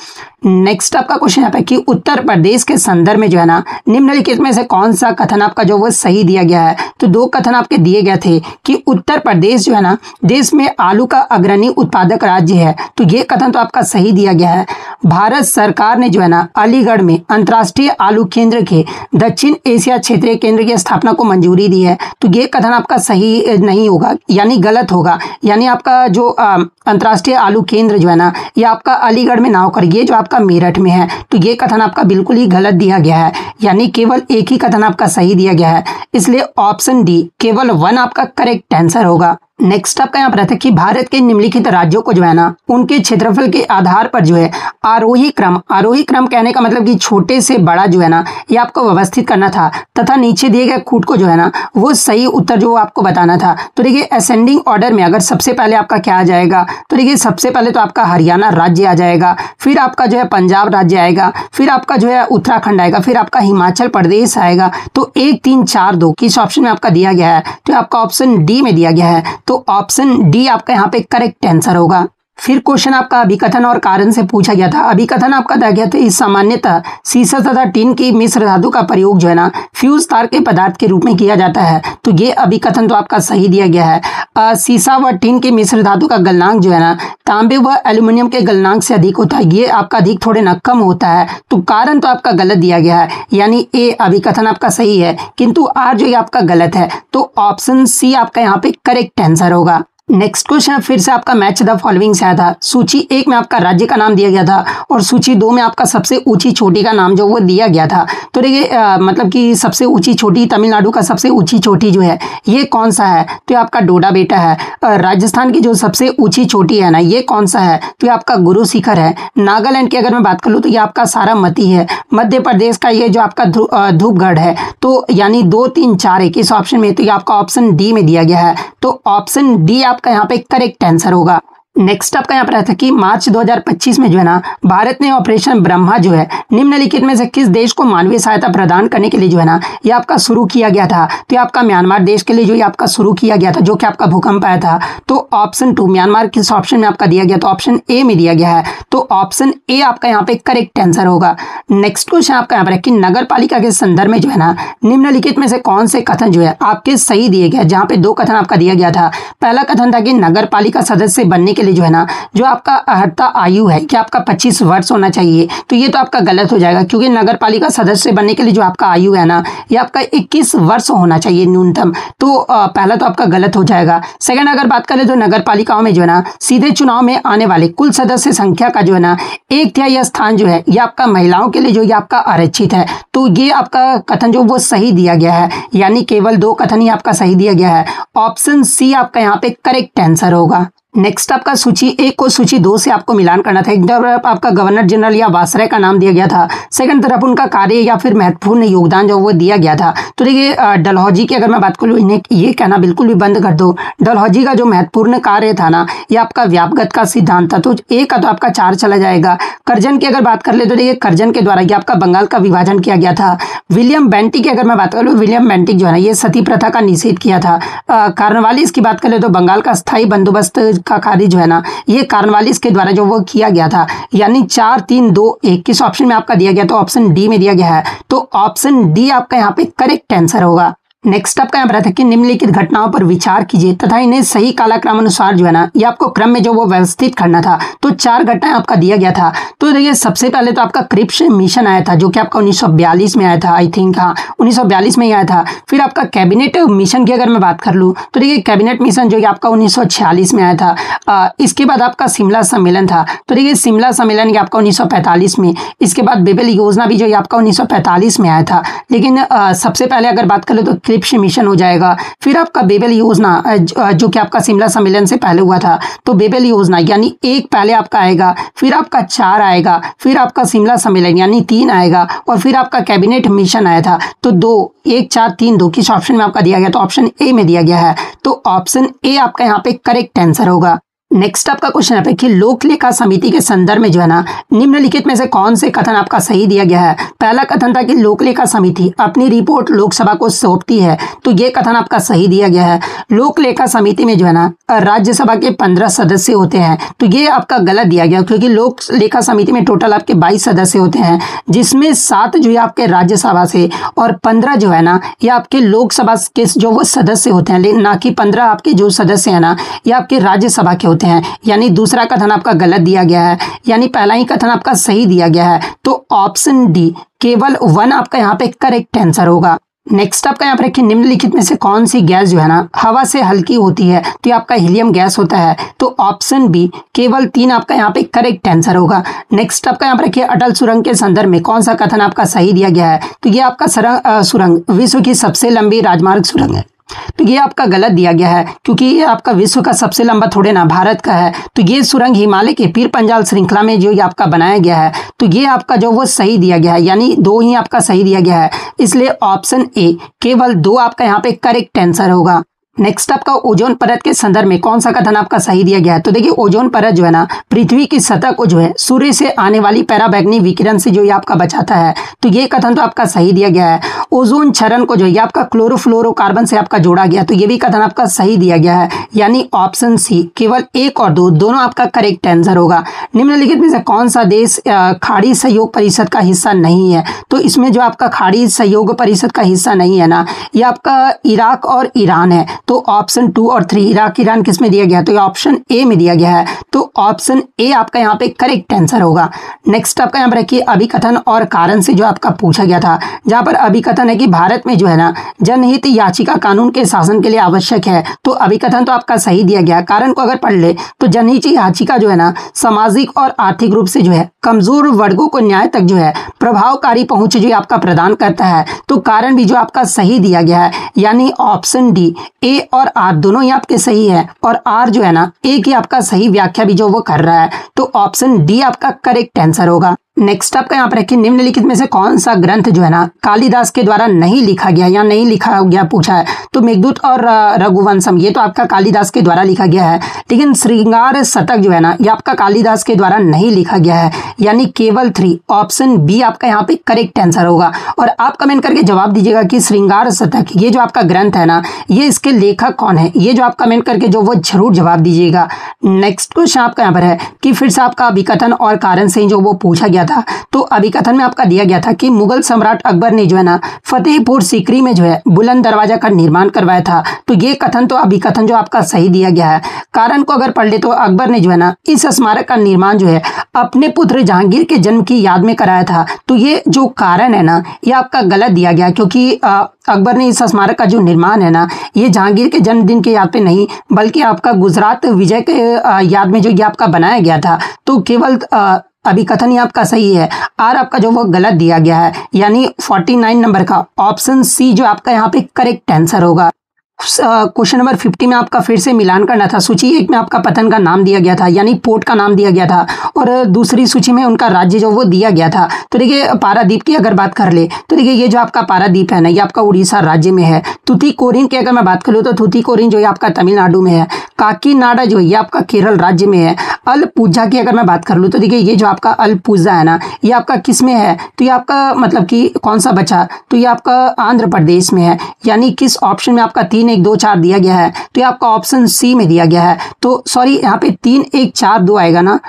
नेक्स्ट आपका क्वेश्चन यहाँ पे कि उत्तर प्रदेश के संदर्भ में जो है ना निम्नलिखित में से कौन सा कथन आपका जो वो सही दिया गया है। तो 2 कथन आपके दिए गए थे कि उत्तर प्रदेश जो है ना देश में आलू का अग्रणी उत्पादक राज्य है, तो ये कथन तो आपका सही दिया गया है। भारत सरकार ने जो है ना अलीगढ़ में अंतर्राष्ट्रीय आलू केंद्र के दक्षिण एशिया क्षेत्रीय केंद्र की स्थापना को मंजूरी दी है, तो ये कथन आपका सही नहीं होगा, यानी गलत होगा। यानी आपका जो अंतर्राष्ट्रीय आलू केंद्र जो है ना ये आपका अलीगढ़ में ना होकर ये जो आपका आपका मेरठ में है। तो ये कथन आपका बिल्कुल ही गलत दिया गया है, यानी केवल एक ही कथन आपका सही दिया गया है, इसलिए ऑप्शन डी केवल 1 आपका करेक्ट आंसर होगा। नेक्स्ट आपका यहाँ पर रहता है कि भारत के निम्नलिखित राज्यों को जो है ना उनके क्षेत्रफल के आधार पर जो है आरोही क्रम कहने का मतलब कि छोटे से बड़ा जो है ना ये आपको व्यवस्थित करना था, तथा नीचे दिए गए खूट को जो है ना वो सही उत्तर जो आपको बताना था। तो देखिए असेंडिंग ऑर्डर में अगर सबसे पहले आपका क्या आ जाएगा, तो देखिए सबसे पहले तो आपका हरियाणा राज्य आ जाएगा, फिर आपका जो है पंजाब राज्य आएगा, फिर आपका जो है उत्तराखंड आएगा, फिर आपका हिमाचल प्रदेश आएगा। तो 1 3 4 2 किस ऑप्शन में आपका दिया गया है, तो आपका ऑप्शन डी में दिया गया है। तो ऑप्शन डी आपका यहाँ पे करेक्ट आंसर होगा। फिर क्वेश्चन आपका अभिकथन और कारण से पूछा गया था। अभिकथन आपका दिया गया था इस सामान्यतः सीसा तथा टिन की मिश्र धातु का प्रयोग जो है ना फ्यूज तार के पदार्थ के रूप में किया जाता है। तो ये अभिकथन तो आपका सही दिया गया है। सीसा व टिन की मिश्र धातु का गलनांक जो है ना तांबे व एल्यूमिनियम के गलनांक से अधिक होता है, ये आपका अधिक थोड़े ना कम होता है। तो कारण तो आपका गलत दिया गया है, यानी ए अभिकथन आपका सही है, किंतु आर जो ये आपका गलत है। तो ऑप्शन सी आपका यहाँ पे करेक्ट आंसर होगा। नेक्स्ट क्वेश्चन फिर से आपका मैच द फॉलोइंग से आया था। सूची 1 में आपका राज्य का नाम दिया गया था और सूची 2 में आपका सबसे ऊंची चोटी का नाम जो वो दिया गया था। तो देखिए मतलब कि सबसे ऊंची चोटी तमिलनाडु का सबसे ऊंची चोटी जो है ये कौन सा है, तो ये आपका डोडा बेटा है। राजस्थान की जो सबसे ऊंची चोटी है ना ये कौन सा है, तो ये आपका गुरु शिखर है। नागालैंड की अगर मैं बात कर लूँ तो ये आपका सारामती है। मध्य प्रदेश का ये जो आपका धूपगढ़ है। तो यानी 2 3 4 1 इस ऑप्शन में, तो ये आपका ऑप्शन डी में दिया गया है। तो ऑप्शन डी आपका यहाँ पे करेक्ट आंसर होगा। नेक्स्ट आपका यहाँ पर रहता है कि मार्च 2025 में जो है ना भारत ने ऑपरेशन ब्रह्मा जो है निम्नलिखित में से किस देश को मानवीय सहायता प्रदान करने के लिए जो है ना ये आपका शुरू किया गया था। तो ये आपका म्यांमार देश के लिए जो ये आपका शुरू किया गया था, जो कि आपका भूकंप आया था। तो ऑप्शन 2 म्यांमार किस ऑप्शन में आपका दिया गया, तो ऑप्शन ए में दिया गया है। तो ऑप्शन ए आपका यहाँ पे करेक्ट आंसर होगा। नेक्स्ट क्वेश्चन आपका यहाँ पर है कि नगर पालिका के संदर्भ में जो है ना निम्नलिखित में से कौन से कथन जो है आपके सही दिए गए, जहाँ पे 2 कथन आपका दिया गया था। पहला कथन था कि नगर पालिका सदस्य बनने के लिए जो है ना जो आपका अर्हता आयु है कि आपका 25 वर्ष होना चाहिए। तो ये तो आपका गलत हो जाएगा, क्योंकि नगर पालिका सदस्य बनने के लिए जो आपका आयु है ना ये आपका 21 वर्ष होना चाहिए न्यूनतम। तो पहला तो आपका गलत हो जाएगा। सेकंड अगर बात करें तो नगर पालिकाओं में जो है ना सीधे चुनाव में आने वाले कुल सदस्य संख्या का जो है ना 1/3 स्थान जो है ये आपका महिलाओं के लिए जो ये आपका आरक्षित है। तो ये आपका कथन जो वो सही दिया गया है, यानी केवल 2 कथन ही आपका सही दिया गया है। ऑप्शन सी आपका यहाँ पे करेक्ट आंसर होगा। नेक्स्ट आपका सूची 1 को सूची 2 से आपको मिलान करना था। एक तरफ आपका गवर्नर जनरल या वायसराय का नाम दिया गया था, सेकंड तरफ उनका कार्य या फिर महत्वपूर्ण योगदान जो वो दिया गया था। तो देखिए डलहौजी की अगर मैं बात करूँ, इन्हें ये कहना बिल्कुल भी बंद कर दो। डलहौजी का जो महत्वपूर्ण कार्य था ना ये आपका व्यापगत का सिद्धांत था। तो ए का तो आपका 4 चला जाएगा। कर्जन की अगर बात कर ले तो देखिए कर्जन के द्वारा ये आपका बंगाल का विभाजन किया गया था। विलियम बेंटिक की अगर मैं बात कर लूँ, विलियम बेंटिक जो है ना ये सती प्रथा का निषेध किया था। कार्नवालिस की बात कर ले तो बंगाल का स्थायी बंदोबस्त का कार्य जो है ना ये कार्नवालिस के द्वारा जो वो किया गया था। यानी 4 3 2 1 किस ऑप्शन में आपका दिया गया, तो ऑप्शन डी में दिया गया है। तो ऑप्शन डी आपका यहाँ पे करेक्ट आंसर होगा। नेक्स्ट आपका यहाँ पर रहता है कि निम्नलिखित घटनाओं पर विचार कीजिए तथा इन्हें सही कालक्रम अनुसार जो है ना ये आपको क्रम में जो वो व्यवस्थित करना था। तो 4 घटनाएं आपका दिया गया था। तो देखिए सबसे पहले तो आपका क्रिप्स मिशन आया था, जो कि आपका 1942 में आया था, आई थिंक हाँ 1942 में ही आया था। फिर आपका कैबिनेट मिशन की अगर मैं बात कर लूँ तो देखिए कैबिनेट मिशन जो कि आपका 1946 में आया था। इसके बाद आपका शिमला सम्मेलन था। तो देखिए शिमला सम्मेलन ये आपका 1945 में। इसके बाद बेबल योजना भी जो ये आपका 1945 में आया था। लेकिन सबसे पहले अगर बात कर ले तो क्रिप्स मिशन हो जाएगा। फिर आपका बेबल योजना जो कि आपका शिमला सम्मेलन से पहले हुआ था। तो बेबल योजना यानी 1 पहले आपका आएगा, फिर आपका 4 आएगा, फिर आपका शिमला सम्मेलन यानी 3 आएगा, और फिर आपका कैबिनेट मिशन आया था। तो 2 1 4 3 2 किस ऑप्शन में आपका दिया गया, तो ऑप्शन ए में दिया गया है। तो ऑप्शन ए आपका यहाँ पे करेक्ट आंसर होगा। नेक्स्ट आपका क्वेश्चन है कि लोक लेखा समिति के संदर्भ में जो है ना निम्नलिखित में से कौन से कथन आपका सही दिया गया है। पहला कथन था कि लोक लेखा समिति अपनी रिपोर्ट लोकसभा को सौंपती है। तो ये कथन आपका सही दिया गया है। लोक लेखा समिति में जो है ना राज्यसभा के 15 सदस्य होते हैं। तो ये आपका गलत दिया गया, क्योंकि लोक लेखा समिति में टोटल आपके 22 सदस्य होते हैं, जिसमें 7 जो है आपके राज्यसभा से और 15 जो है ना ये आपके लोकसभा के जो वो सदस्य होते हैं, ना कि 15 आपके जो सदस्य हैं ना ये आपके राज्यसभा के होते हैं। यानी दूसरा कथन आपका गलत दिया गया है, यानी पहला ही कथन आपका सही दिया गया है। तो ऑप्शन डी केवल 1 आपका यहाँ पे करेक्ट आंसर होगा। नेक्स्ट आपका यहाँ पर देखिए निम्नलिखित में से कौन सी गैस जो है ना हवा से हल्की होती है, तो ये आपका हीलियम गैस होता है। तो ऑप्शन बी केवल 3 आपका यहाँ पे करेक्ट आंसर होगा। नेक्स्ट आपका यहाँ पर देखिए अटल सुरंग के संदर्भ में कौन सा कथन आपका सही दिया गया है, तो ये आपका सुरंग विश्व की सबसे लंबी राजमार्ग सुरंग है। तो ये आपका गलत दिया गया है, क्योंकि ये आपका विश्व का सबसे लंबा थोड़े ना भारत का है। तो ये सुरंग हिमालय के पीर पंजाल श्रृंखला में जो ये आपका बनाया गया है, तो ये आपका जो वो सही दिया गया है, यानी 2 ही आपका सही दिया गया है। इसलिए ऑप्शन ए केवल 2 आपका यहाँ पे करेक्ट आंसर होगा। नेक्स्ट आपका ओजोन परत के संदर्भ में कौन सा कथन आपका सही दिया गया है, तो देखिए ओजोन परत जो है ना पृथ्वी की सतह को जो है सूर्य से आने वाली पराबैंगनी विकिरण से जो ये आपका बचाता है। तो ये कथन तो आपका सही दिया गया है। ओजोन क्षरण को जो है आपका क्लोरोफ्लोरोकार्बन से आपका जोड़ा गया, तो ये भी कथन आपका सही दिया गया है, यानी ऑप्शन सी केवल 1 और 2 दोनों आपका करेक्ट आंसर होगा। निम्नलिखित में से कौन सा देश खाड़ी सहयोग परिषद का हिस्सा नहीं है, तो इसमें जो आपका खाड़ी सहयोग परिषद का हिस्सा नहीं है ना, ये आपका इराक और ईरान है। तो ऑप्शन 2 और 3 इराक ईरान किस में दिया गया है, तो ये ऑप्शन ए में दिया गया है। तो ऑप्शन ए आपका यहाँ पे करेक्ट आंसर होगा। नेक्स्ट आपका यहाँ पर रखिए अभिकथन और कारण से जो आपका पूछा गया था, जहाँ पर अभिकथन है कि भारत में जो है ना जनहित याचिका कानून के शासन के लिए आवश्यक है। तो अभिकथन तो आपका सही दिया गया। कारण को अगर पढ़ ले तो जनहित याचिका जो है ना सामाजिक और आर्थिक रूप से जो है कमजोर वर्गों को न्याय तक जो है प्रभावकारी पहुंच जो आपका प्रदान करता है। तो कारण भी जो आपका सही दिया गया है, यानी ऑप्शन डी ए और आर दोनों ही आपके सही है, और आर जो है ना ए की आपका सही व्याख्या भी जो वो कर रहा है। तो ऑप्शन डी आपका करेक्ट आंसर होगा। नेक्स्ट आपका यहाँ पर रखिए निम्नलिखित में से कौन सा ग्रंथ जो है ना कालिदास के द्वारा नहीं लिखा गया या नहीं लिखा गया पूछा है, तो मेघदूत और रघुवंशम ये तो आपका कालिदास के द्वारा लिखा गया है, लेकिन श्रृंगार शतक जो है ना ये आपका कालिदास के द्वारा नहीं लिखा गया है, यानी केवल 3 ऑप्शन बी आपका यहाँ पे करेक्ट आंसर होगा। और आप कमेंट करके जवाब दीजिएगा कि श्रृंगार शतक ये जो आपका ग्रंथ है ना ये इसके लेखक कौन है, ये जो आप कमेंट करके जो वो जरूर जवाब दीजिएगा। नेक्स्ट क्वेश्चन आपका यहाँ पर है कि फिर से आपका अभिकथन और कारण से जो वो पूछा गया था, तो अभिकथन में आपका दिया गया था कि मुगल सम्राट अकबर ने जो है ना फतेहपुर सीकरी में जो है बुलंद दरवाजा का निर्माण करवाया था। तो ये कथन तो अभिकथन जो आपका सही दिया गया है। कारण को अगर पढ़ ले तो अकबर ने जो है ना इस स्मारक का निर्माण जो है अपने पुत्र जहांगीर के जन्म की याद में कराया था। तो ये जो कारण है ना ये आपका गलत दिया गया, क्योंकि अकबर ने इस स्मारक का जो निर्माण है ना ये जहांगीर के जन्मदिन के याद पे नहीं बल्कि आपका गुजरात विजय के याद में जो ये आपका बनाया गया था। तो केवल अभिकथन ही आपका सही है, आर आपका जो वो गलत दिया गया है, यानी 49 नंबर का ऑप्शन सी जो आपका यहाँ पे करेक्ट आंसर होगा। क्वेश्चन नंबर 50 में आपका फिर से मिलान करना था। सूची 1 में आपका पतन का नाम दिया गया था, यानी पोर्ट का नाम दिया गया था, और दूसरी सूची में उनका राज्य जो वो दिया गया था। तो देखिए पारादीप की अगर बात कर ले तो देखिए ये जो आपका पारादीप है ना ये आपका उड़ीसा राज्य में है। तुतीकोरिन की अगर मैं बात करूँ तो तुतीकोरिन जो है आपका तमिलनाडु में है। काकीनाडा जो है ये आपका केरल राज्य में है। अलपुझा की अगर मैं बात कर लूँ तो देखिए ये जो आपका अलपुझा है ना ये आपका किस में है, तो ये आपका मतलब कि कौन सा बचा, तो ये आपका आंध्र प्रदेश में है। यानी किस ऑप्शन में आपका 3 1 2 4 दिया गया है, तो ये आपका ऑप्शन सी में दिया गया है। तो सॉरी यहाँ पे 3 1 4 2 आएगा ना,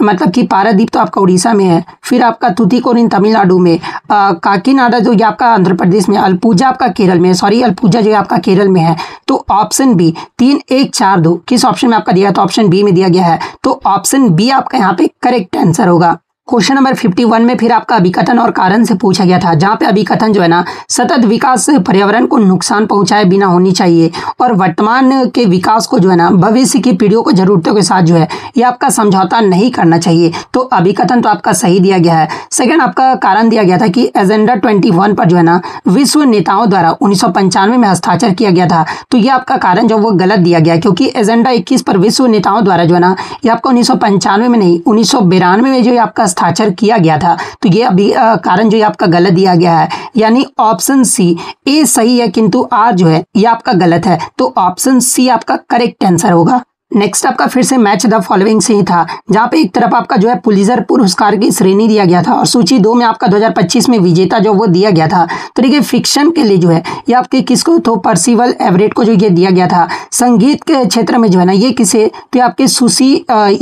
मतलब कि पारादीप तो आपका उड़ीसा में है, फिर आपका तुतीकोरिन तमिलनाडु में, काकीनाडा जो ये आपका आंध्र प्रदेश में, अलपुझा आपका केरल में, सॉरी अलपुझा जो है आपका केरल में है। तो ऑप्शन बी 3 1 4 2 किस ऑप्शन में आपका दिया, तो ऑप्शन बी में दिया गया है। तो ऑप्शन बी आपका यहाँ पे करेक्ट आंसर होगा। क्वेश्चन नंबर 51 में फिर आपका अभिकथन और कारण से पूछा गया था, जहां पे अभिकथन जो है ना सतत विकास पर्यावरण को नुकसान पहुंचाए बिना होनी चाहिए और वर्तमान के विकास को जो है ना भविष्य की पीढ़ियों को जरूरतों के साथ जो है ये आपका समझौता नहीं करना चाहिए। तो अभिकथन तो आपका सही दिया गया है। सेकंड आपका कारण दिया गया था कि एजेंडा 21 पर जो है ना विश्व नेताओं द्वारा 1995 में हस्ताक्षर किया गया था। तो ये आपका कारण जो वो गलत दिया गया, क्योंकि एजेंडा 21 पर विश्व नेताओं द्वारा जो है ना ये आपका 1995 में नहीं 1992 में जो आपका हस्ताक्षर किया गया था। तो ये अभी कारण जो आपका गलत दिया गया है, यानी ऑप्शन सी ए सही है किंतु आर जो है ये आपका गलत है। तो ऑप्शन सी आपका करेक्ट आंसर होगा। नेक्स्ट आपका फिर से मैच द फॉलोइंग से ही था, जहां पे एक तरफ आपका जो है पुलिजर पुरस्कार की श्रेणी दिया गया था और सूची 2 में आपका 2025 में विजेता जो वो दिया गया था। तो देखिए फिक्शन के लिए जो है ये आपके किसको, तो पर्सिवल एवरेट को जो ये दिया गया था। संगीत के क्षेत्र में जो है ना ये किसे, तो आपके सुसी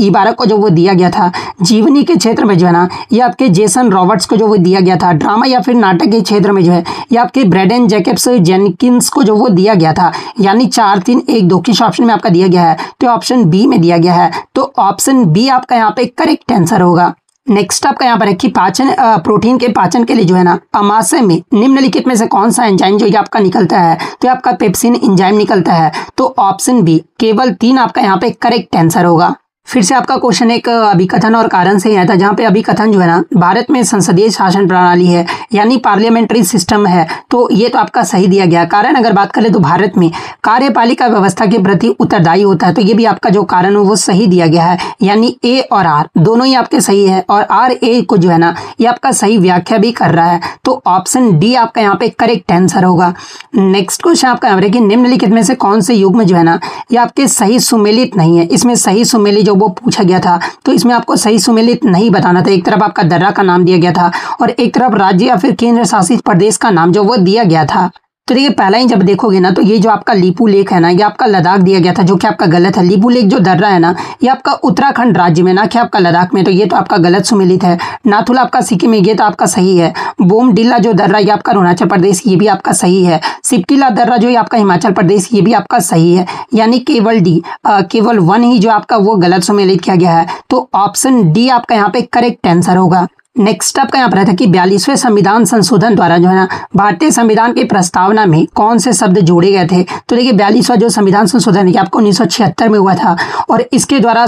इबारक को जो वो दिया गया था। जीवनी के क्षेत्र में जो है ना ये आपके जेसन रॉबर्ट्स को जो वो दिया गया था। ड्रामा या फिर नाटक के क्षेत्र में जो है ये आपके ब्रेडन जैकब्स जेनकिंस को जो वो दिया गया था। यानी 4 3 1 2 किस ऑप्शन में आपका दिया गया है, तो ऑप्शन बी में दिया गया है। तो ऑप्शन बी आपका यहाँ पे करेक्ट आंसर होगा। नेक्स्ट आपका यहाँ पर है कि पाचन प्रोटीन के पाचन के लिए जो है ना अमाशय में निम्नलिखित में से कौन सा एंजाइम जो ये आपका निकलता है, तो ये आपका पेप्सिन एंजाइम निकलता है। तो ऑप्शन बी केवल 3 आपका यहाँ पे करेक्ट आंसर होगा। फिर से आपका क्वेश्चन एक अभिकथन और कारण से ही आया था, जहाँ पे अभिकथन जो है ना भारत में संसदीय शासन प्रणाली है यानी पार्लियामेंट्री सिस्टम है, तो ये तो आपका सही दिया गया। कारण अगर बात करें तो भारत में कार्यपालिका व्यवस्था के प्रति उत्तरदायी होता है, तो ये भी आपका जो कारण है वो सही दिया गया है, यानी ए और आर दोनों ही आपके सही है। और आर ए को जो है ना ये आपका सही व्याख्या भी कर रहा है, तो ऑप्शन डी आपका यहाँ पे करेक्ट आंसर होगा। नेक्स्ट क्वेश्चन आपका यहाँ पर कि निम्नलिखित में से कौन से युग्म जो है ना ये आपके सही सुमेलित नहीं है। इसमें सही सुमेलित जो वो पूछा गया था, तो इसमें आपको सही सुमेलित नहीं बताना था। एक तरफ आपका दर्रा का नाम दिया गया था और एक तरफ राज्य या फिर केंद्र शासित प्रदेश का नाम जो वो दिया गया था। तो देखिए पहला ही जब देखोगे ना तो ये जो आपका लीपू लेक है ना ये आपका लद्दाख दिया गया था, जो कि आपका गलत है। लीपू लेक जो दर्रा है ना ये आपका उत्तराखंड राज्य में, ना कि आपका लद्दाख में, तो ये तो आपका गलत सुमेलित है। नाथुला आपका सिक्किम में, ये तो आपका सही है। बोमडिल्ला जो दर्रा ये आपका अरुणाचल प्रदेश, ये भी आपका सही है। सिप्टिला दर्रा जो ये आपका हिमाचल प्रदेश, ये भी आपका सही है। यानी केवल डी केवल 1 ही जो आपका वो गलत सुमेलित किया गया है, तो ऑप्शन डी आपका यहाँ पे करेक्ट आंसर होगा। नेक्स्ट आपका यहाँ पर रहता है कि 42वें संविधान संशोधन द्वारा जो है ना भारतीय संविधान की प्रस्तावना में कौन से शब्द जोड़े गए थे। तो देखिए 42वां जो संविधान संशोधन है आपको 1976 में हुआ था, और इसके द्वारा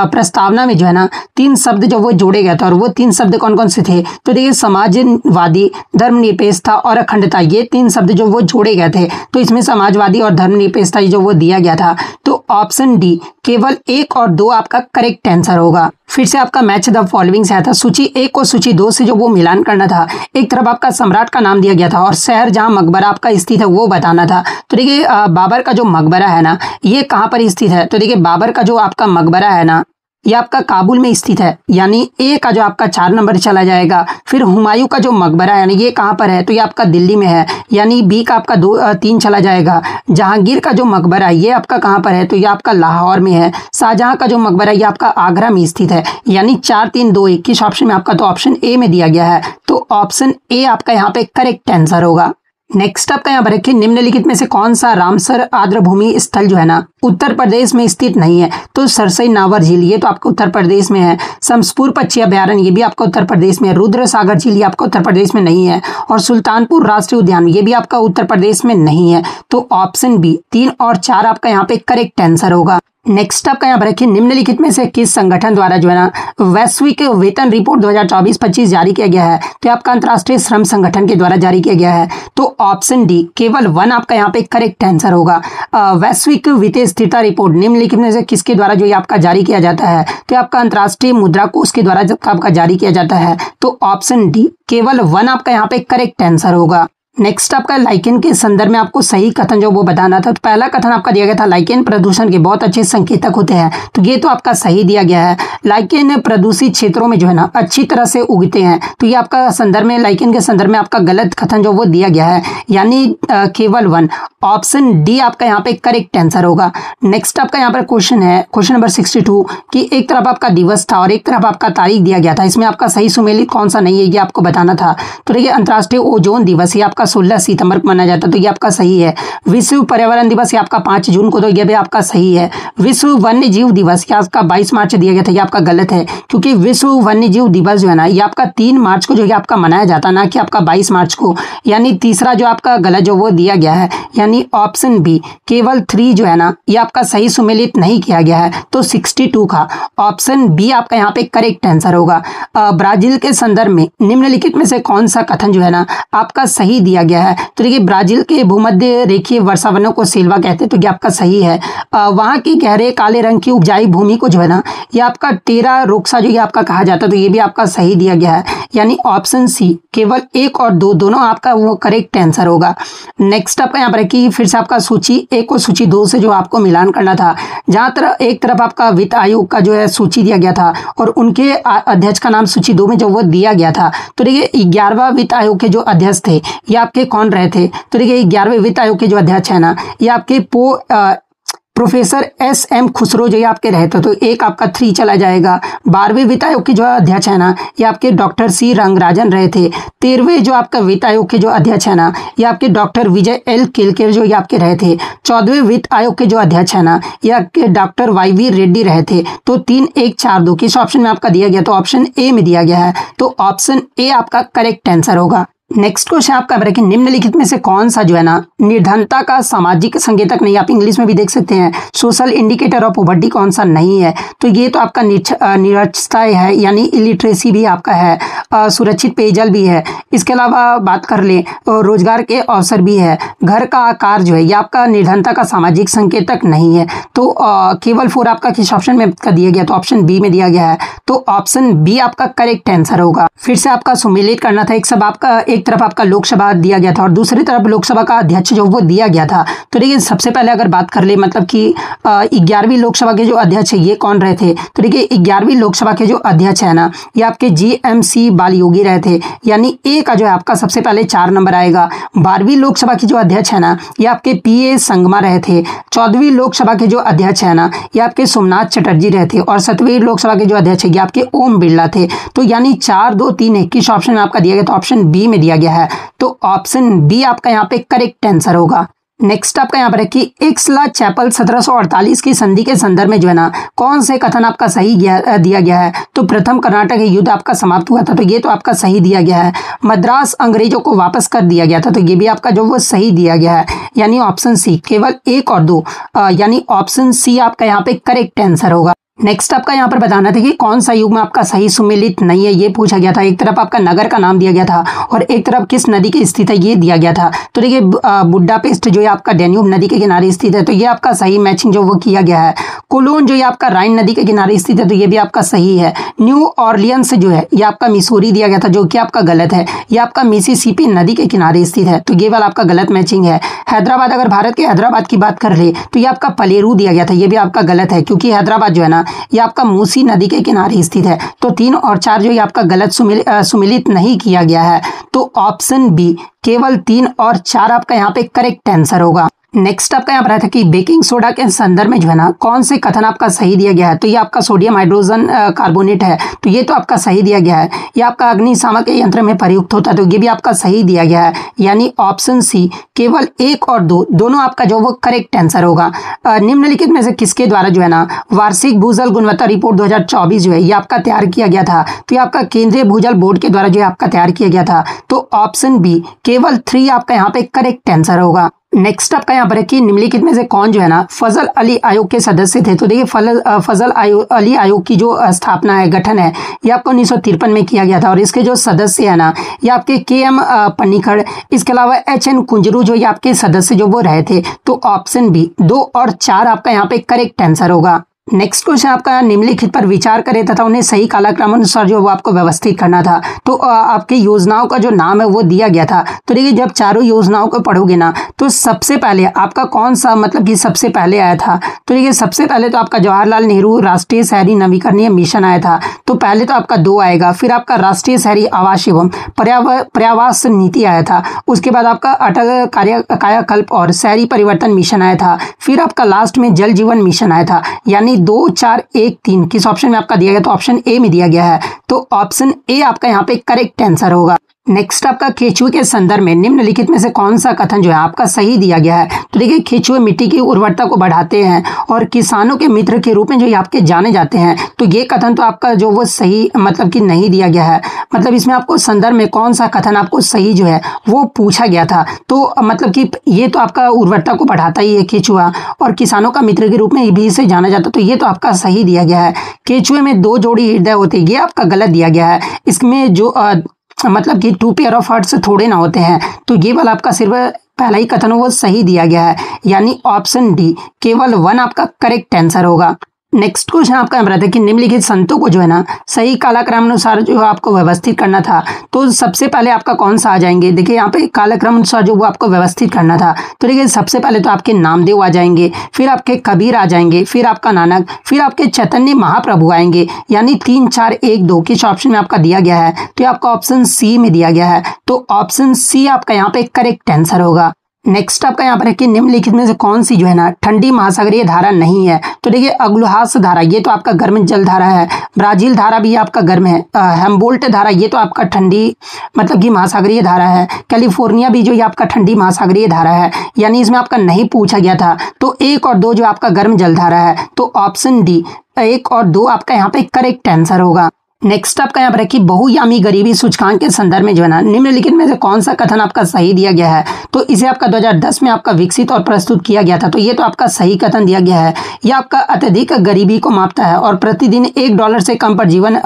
प्रस्तावना में जो है ना 3 शब्द जो वो जोड़े गए थे, और वो 3 शब्द कौन कौन से थे। तो देखिए समाजवादी, धर्मनिरपेक्षता और अखंडता, ये 3 शब्द जो वो जोड़े गए थे। तो इसमें समाजवादी और धर्मनिरपेक्षता जो वो दिया गया था, तो ऑप्शन डी केवल 1 और 2 आपका करेक्ट आंसर होगा। फिर से आपका मैच द फॉलोइंग से आया था, सूची 1 और सूची 2 से जो वो मिलान करना था। एक तरफ आपका सम्राट का नाम दिया गया था और शहर जहां मकबरा आपका स्थित है वो बताना था। तो देखिए बाबर का जो मकबरा है ना ये कहां पर स्थित है। तो देखिए बाबर का जो आपका मकबरा है ना ये आपका काबुल में स्थित है, यानी ए का जो आपका 4 नंबर चला जाएगा। फिर हुमायूं का जो मकबरा है यानी ये कहाँ पर है, तो ये आपका दिल्ली में है, यानी बी का आपका 3 चला जाएगा। जहांगीर का जो मकबरा है ये आपका कहाँ पर है, तो ये आपका लाहौर में है। शाहजहां का जो मकबरा है ये आपका आगरा में स्थित है, यानी 4 3 2 1 किस ऑप्शन में आपका, तो ऑप्शन ए में दिया गया है। तो ऑप्शन ए आपका यहाँ पे करेक्ट आंसर होगा। नेक्स्ट आपका यहाँ पर रखिए निम्नलिखित में से कौन सा रामसर आर्द्रभूमि स्थल जो है ना उत्तर प्रदेश में स्थित नहीं है। तो सरसई नावर झील ये तो आपका उत्तर प्रदेश में है। शमसपुर पक्षी अभ्यारण्य ये भी आपका उत्तर प्रदेश में है। रुद्र सागर झील ये आपका उत्तर प्रदेश में नहीं है। और सुल्तानपुर राष्ट्रीय उद्यान ये भी आपका उत्तर प्रदेश में नहीं है। तो ऑप्शन बी 3 और 4 आपका यहाँ पे करेक्ट आंसर होगा। नेक्स्ट आपका यहाँ पर रखिए निम्नलिखित में से किस संगठन द्वारा जो है ना वैश्विक वेतन रिपोर्ट 2024-25 जारी किया गया है। तो आपका अंतर्राष्ट्रीय श्रम संगठन के द्वारा जारी किया गया है। तो ऑप्शन डी केवल 1 आपका यहाँ पे करेक्ट आंसर होगा। वैश्विक वित्तीय स्थिरता रिपोर्ट निम्नलिखित में से किसके द्वारा जो ये आपका जारी किया जाता है। तो आपका अंतर्राष्ट्रीय मुद्रा कोष के द्वारा जब आपका जारी किया जाता है। तो ऑप्शन डी केवल 1 आपका यहाँ पे करेक्ट आंसर होगा। नेक्स्ट आपका लाइकेन के संदर्भ में आपको सही कथन जो वो बताना था। तो पहला कथन आपका दिया गया था लाइकेन प्रदूषण के बहुत अच्छे संकेतक होते हैं, तो ये तो आपका सही दिया गया है। लाइकेन प्रदूषित क्षेत्रों में जो है ना अच्छी तरह से उगते हैं, तो ये आपका संदर्भ में लाइकेन के संदर्भ में आपका गलत कथन जो वो दिया गया है, यानी केवल 1 ऑप्शन डी आपका यहाँ पे करेक्ट आंसर होगा। नेक्स्ट आपका यहाँ पर क्वेश्चन है क्वेश्चन नंबर 62 कि एक तरफ आपका दिवस था और एक तरफ आपका तारीख दिया गया था, इसमें आपका सही सुमेलित कौन सा नहीं है ये आपको बताना था। तो देखिए अंतर्राष्ट्रीय ओजोन दिवस ये आपका 16 सितंबर को मनाया जाता है, तो ये आपका सही है। विश्व पर्यावरण दिवस ये आपका 5 जून को, तो ये भी आपका सही है। विश्व वन्य जीव दिवस ये आपका 22 मार्च दिया गया था, ये आपका गलत है, क्योंकि विश्व वन्य जीव दिवस जो है ना ये आपका 3 मार्च को जो है आपका मनाया जाता है, ना कि आपका 22 मार्च को। यानी तीसरा जो आपका गलत जो वो दिया गया है, यानी ऑप्शन बी केवल 3 जो है ना ये आपका सही सुमेलित नहीं किया गया है। तो 62 का ऑप्शन बी आपका यहाँ पे करेक्ट आंसर होगा। ब्राजील के संदर्भ में निम्नलिखित में से कौन सा कथन जो है ना आपका सही दिया गया है। तो देखिए ब्राजील के भूमध्य रेखीय वर्षावनों को सिल्वा कहते हैं, तो ये आपका सही है। वहाँ की गहरे काले रंग की उपजाई भूमि को जो है ना ये आपका टेरा रोक्सा जो ये आपका कहा जाता है, तो ये भी आपका सही दिया गया है, यानी ऑप्शन सी केवल 1 और 2 दोनों आपका वो करेक्ट आंसर होगा। नेक्स्ट आपका यहाँ पर कि फिर से आपका सूची 1 और सूची 2 से जो आपको मिलान करना था, जहाँ एक तरफ आपका वित्त आयोग का जो है सूची दिया गया था और उनके अध्यक्ष का नाम सूची 2 में जो वो दिया गया था। तो देखिए 11वां वित्त आयोग के जो अध्यक्ष थे ये आपके कौन रहे थे। तो देखिए 11वें वित्त आयोग के जो अध्यक्ष है ना ये आपके प्रोफेसर एस.एम. खुसरो जो ये आपके रहते, तो एक आपका 3 चला जाएगा। 12वें वित्त आयोग के जो अध्यक्ष है ना, ये आपके डॉक्टर सी रंगराजन रहे थे। 13वें जो आपका वित्त आयोग के जो अध्यक्ष है ना, ये आपके डॉक्टर विजय एल केलकर जो ये आपके रहे थे। 14वें वित्त आयोग के जो अध्यक्ष है ना, ये आपके डॉक्टर वाई.वी. रेड्डी रहे थे। तो 3, 1, 4, 2 किस ऑप्शन में आपका दिया गया, तो ऑप्शन ए में दिया गया है। तो ऑप्शन ए आपका करेक्ट आंसर होगा। नेक्स्ट क्वेश्चन आपका है कि निम्नलिखित में से कौन सा जो है ना निर्धनता का सामाजिक संकेतक नहीं, आप इंग्लिश में भी देख सकते हैं, सोशल इंडिकेटर ऑफ पॉवर्टी कौन सा नहीं है। तो ये तो आपका निरक्षरता है, यानी इलिटरेसी भी आपका है, सुरक्षित पेयजल भी है। इसके अलावा बात कर ले रोजगार के अवसर भी है, घर का आकार जो है ये आपका निर्धनता का सामाजिक संकेतक नहीं है। तो केवल 4 आपका किस ऑप्शन में दिया गया, तो ऑप्शन बी में दिया गया है। तो ऑप्शन बी आपका करेक्ट आंसर होगा। फिर से आपका सुमेलित करना था, एक तरफ आपका लोकसभा दिया गया था और दूसरी तरफ लोकसभा का अध्यक्ष जो वो दिया गया था। तो देखिए सबसे पहले अगर बात कर ले मतलब कि 11वीं लोकसभा के जो अध्यक्ष है ये कौन रहे थे, तो देखिए 11वीं लोकसभा के जो अध्यक्ष है ना ये आपके GMC बालयोगी रहे थे, यानी ए का जो है आपका सबसे पहले 4 नंबर आएगा। 12वीं लोकसभा की जो अध्यक्ष है ना ये आपके PA संगमा रहे थे। 14वीं लोकसभा के जो अध्यक्ष है ना ये आपके सोमनाथ चटर्जी रहे थे और 7वीं लोकसभा के जो अध्यक्ष है ये आपके ओम बिरला थे। तो यानी 4, 2, 3 1 किस ऑप्शन में आपका दिया गया, तो ऑप्शन बी में दिया गया है। तो ऑप्शन बी आपका यहाँ पे करेक्ट आंसर होगा। नेक्स्ट आपका यहाँ पर है कि एक्सला चैपल 1748 की संधि के संदर्भ में जो है ना कौन से कथन आपका सही दिया गया है, तो प्रथम कर्नाटक युद्ध आपका समाप्त हुआ था, तो ये तो आपका सही दिया गया है। मद्रास अंग्रेजों को वापस कर दिया गया था, तो ये भी आपका जो वो सही दिया गया है, यानी ऑप्शन सी। केवल 1 और 2 यानी ऑप्शन सी आपका यहाँ पे करेक्ट आंसर होगा। नेक्स्ट आपका यहाँ पर बताना था कि कौन सा युग्म आपका सही सुमेलित नहीं है, ये पूछा गया था। एक तरफ आपका नगर का नाम दिया गया था और एक तरफ किस नदी के स्थित है ये दिया गया था। तो देखिए बुडापेस्ट जो है आपका डेन्यूब नदी के किनारे स्थित है, तो ये आपका सही मैचिंग जो वो किया गया है। कोलोन जो ये आपका राइन नदी के किनारे स्थित है, तो ये भी आपका सही है। न्यू ऑर्लियंस जो है ये आपका मिसूरी दिया गया था, जो कि आपका गलत है। ये आपका मिसिसिपी नदी के किनारे स्थित है, तो ये वाला आपका गलत मैचिंग है। हैदराबाद, अगर भारत के हैदराबाद की बात कर ले तो ये आपका पलेरू दिया गया था, ये भी आपका गलत है, क्योंकि हैदराबाद जो है ना ये आपका मूसी नदी के किनारे स्थित है। तो 3 और 4 जो ये आपका गलत सुमेलित नहीं किया गया है। तो ऑप्शन बी केवल 3 और 4 आपका यहाँ पे करेक्ट आंसर होगा। नेक्स्ट आपका यहाँ पर था कि बेकिंग सोडा के संदर्भ में जो है ना कौन से कथन आपका सही दिया गया है, तो ये आपका सोडियम हाइड्रोजन कार्बोनेट है, तो ये तो आपका सही दिया गया है। ये आपका अग्निशामक यंत्र में प्रयुक्त होता है, तो ये भी आपका सही दिया गया है, यानी ऑप्शन सी। केवल 1 और 2 दोनों आपका जो वो करेक्ट आंसर होगा। निम्नलिखित में से किसके द्वारा जो है ना वार्षिक भूजल गुणवत्ता रिपोर्ट 2024 जो है ये आपका तैयार किया गया था, तो ये आपका केंद्रीय भूजल बोर्ड के द्वारा जो है आपका तैयार किया गया था। तो ऑप्शन बी केवल 3 आपका यहाँ पे करेक्ट आंसर होगा। नेक्स्ट आपका यहाँ पर है कि निम्नलिखित में से कौन जो है ना फजल अली आयोग के सदस्य थे, तो देखिए फजल अली आयोग की जो स्थापना है, गठन है, ये आपको 1953 में किया गया था और इसके जो सदस्य है ना ये आपके KM पन्नीकड़, इसके अलावा HN कुंजरू जो ये आपके सदस्य जो वो रहे थे। तो ऑप्शन बी 2 और 4 आपका यहाँ पे करेक्ट आंसर होगा। नेक्स्ट क्वेश्चन आपका निम्नलिखित पर विचार करें तथा उन्हें सही कालक्रम अनुसार जो वो आपको व्यवस्थित करना था। तो आपके योजनाओं का जो नाम है वो दिया गया था। तो देखिए जब चारों योजनाओं को पढ़ोगे ना तो सबसे पहले आपका कौन सा मतलब कि सबसे पहले आया था, तो देखिए सबसे पहले तो आपका जवाहरलाल नेहरू राष्ट्रीय शहरी नवीकरणीय मिशन आया था। तो पहले तो आपका 2 आएगा, फिर आपका राष्ट्रीय शहरी आवास एवं पर्यावास नीति आया था, उसके बाद आपका अटल कायाकल्प और शहरी परिवर्तन मिशन आया था, फिर आपका लास्ट में जल जीवन मिशन आया था। यानी 2, 4, 1, 3 किस ऑप्शन में आपका दिया गया, तो ऑप्शन ए में दिया गया है। तो ऑप्शन ए आपका यहाँ पे करेक्ट आंसर होगा। नेक्स्ट आपका केचुए के संदर्भ में निम्नलिखित में से कौन सा कथन जो है आपका सही दिया गया है, तो देखिए केचुए मिट्टी की उर्वरता को बढ़ाते हैं और किसानों के मित्र के रूप में जो ये आपके जाने जाते हैं। तो ये कथन तो आपका जो वो सही मतलब कि नहीं दिया गया है, मतलब इसमें आपको संदर्भ में कौन सा कथन आपको सही जो है वो पूछा गया था। तो मतलब कि ये तो आपका उर्वरता को बढ़ाता ही है केचुआ, और किसानों का मित्र के रूप में भी इसे जाना जाता, तो ये तो आपका सही दिया गया है। केचुए में 2 जोड़ी हृदय होते, ये आपका गलत दिया गया है। इसमें जो मतलब कि 2 पेयर ऑफ हार्ट्स थोड़े ना होते हैं, तो ये वाला आपका सिर्फ पहला ही कथन वो सही दिया गया है, यानी ऑप्शन डी केवल 1 आपका करेक्ट आंसर होगा। नेक्स्ट क्वेश्चन आपका यहाँ है कि निम्नलिखित संतों को जो है ना सही कालक्रम अनुसार जो आपको व्यवस्थित करना था। तो सबसे पहले आपका कौन सा आ जाएंगे, देखिए यहाँ पे कालक्रम अनुसार जो वो आपको व्यवस्थित करना था। तो देखिए सबसे पहले तो आपके नामदेव आ जाएंगे, फिर आपके कबीर आ जाएंगे, फिर आपका नानक, फिर आपके चैतन्य महाप्रभु आएंगे, यानी 3, 4, 1, 2 किस ऑप्शन में आपका दिया गया है, तो आपका ऑप्शन सी में दिया गया है। तो ऑप्शन सी आपका यहाँ पे करेक्ट आंसर होगा। नेक्स्ट आपका यहाँ पर है कि निम्नलिखित में से कौन सी जो है ना ठंडी महासागरीय धारा नहीं है। तो देखिए अग्लुहास धारा ये तो आपका गर्म जल धारा है, ब्राजील धारा भी आपका गर्म है, हेम्बोल्ट धारा ये तो आपका ठंडी मतलब कि महासागरीय धारा है, कैलिफोर्निया भी जो ये आपका ठंडी महासागरीय धारा है, यानी इसमें आपका नहीं पूछा गया था। तो 1 और 2 जो आपका गर्म जल धारा है, तो ऑप्शन डी 1 और 2 आपका यहाँ पे करेक्ट आंसर होगा। नेक्स्ट आपका यहाँ पर है कि बहुयामी गरीबी सूचकांक के संदर्भ में जो है ना निम्नलिखित में से कौन सा कथन आपका सही दिया गया है। तो इसे आपका 2010 में आपका विकसित और प्रस्तुत किया गया था। तो ये तो आपका सही कथन दिया गया है। यह आपका अत्यधिक गरीबी को मापता है और प्रतिदिन $1 से कम पर जीवन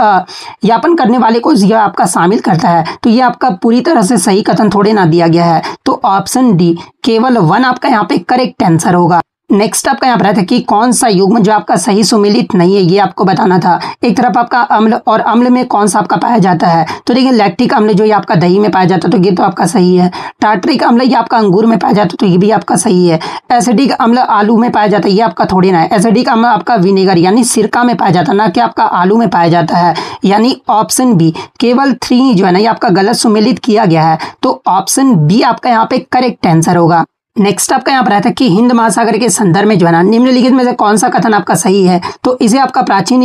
यापन करने वाले को यह आपका शामिल करता है। तो ये आपका पूरी तरह से सही कथन थोड़े ना दिया गया है। तो ऑप्शन डी केवल 1 आपका यहाँ पे करेक्ट आंसर होगा। नेक्स्ट आपका यहाँ पर रहता है कि कौन सा युग्म जो आपका सही सुमेलित नहीं है, ये आपको बताना था। एक तरफ आपका अम्ल और अम्ल में कौन सा आपका पाया जाता है। तो देखिए लैक्टिक अम्ल जो ये आपका दही में पाया जाता है, तो ये तो आपका सही है। टार्ट्रिक अम्ल ये आपका अंगूर में पाया जाता है, तो ये भी आपका सही है। एसिडिक अम्ल आलू में पाया जाता है, ये आपका थोड़ी ना है। एसिडिक अम्ल आपका विनेगर यानी सिरका में पाया जाता है, ना कि आपका आलू में पाया जाता है। यानी ऑप्शन बी केवल 3 जो है ना ये आपका गलत सुमेलित किया गया है। तो ऑप्शन बी आपका यहाँ पे करेक्ट आंसर होगा। नेक्स्ट आपका यहाँ पर रहता है कि हिंद महासागर के संदर्भ में जो है ना निम्नलिखित में से कौन सा कथन आपका सही है। तो इसे आपका प्राचीन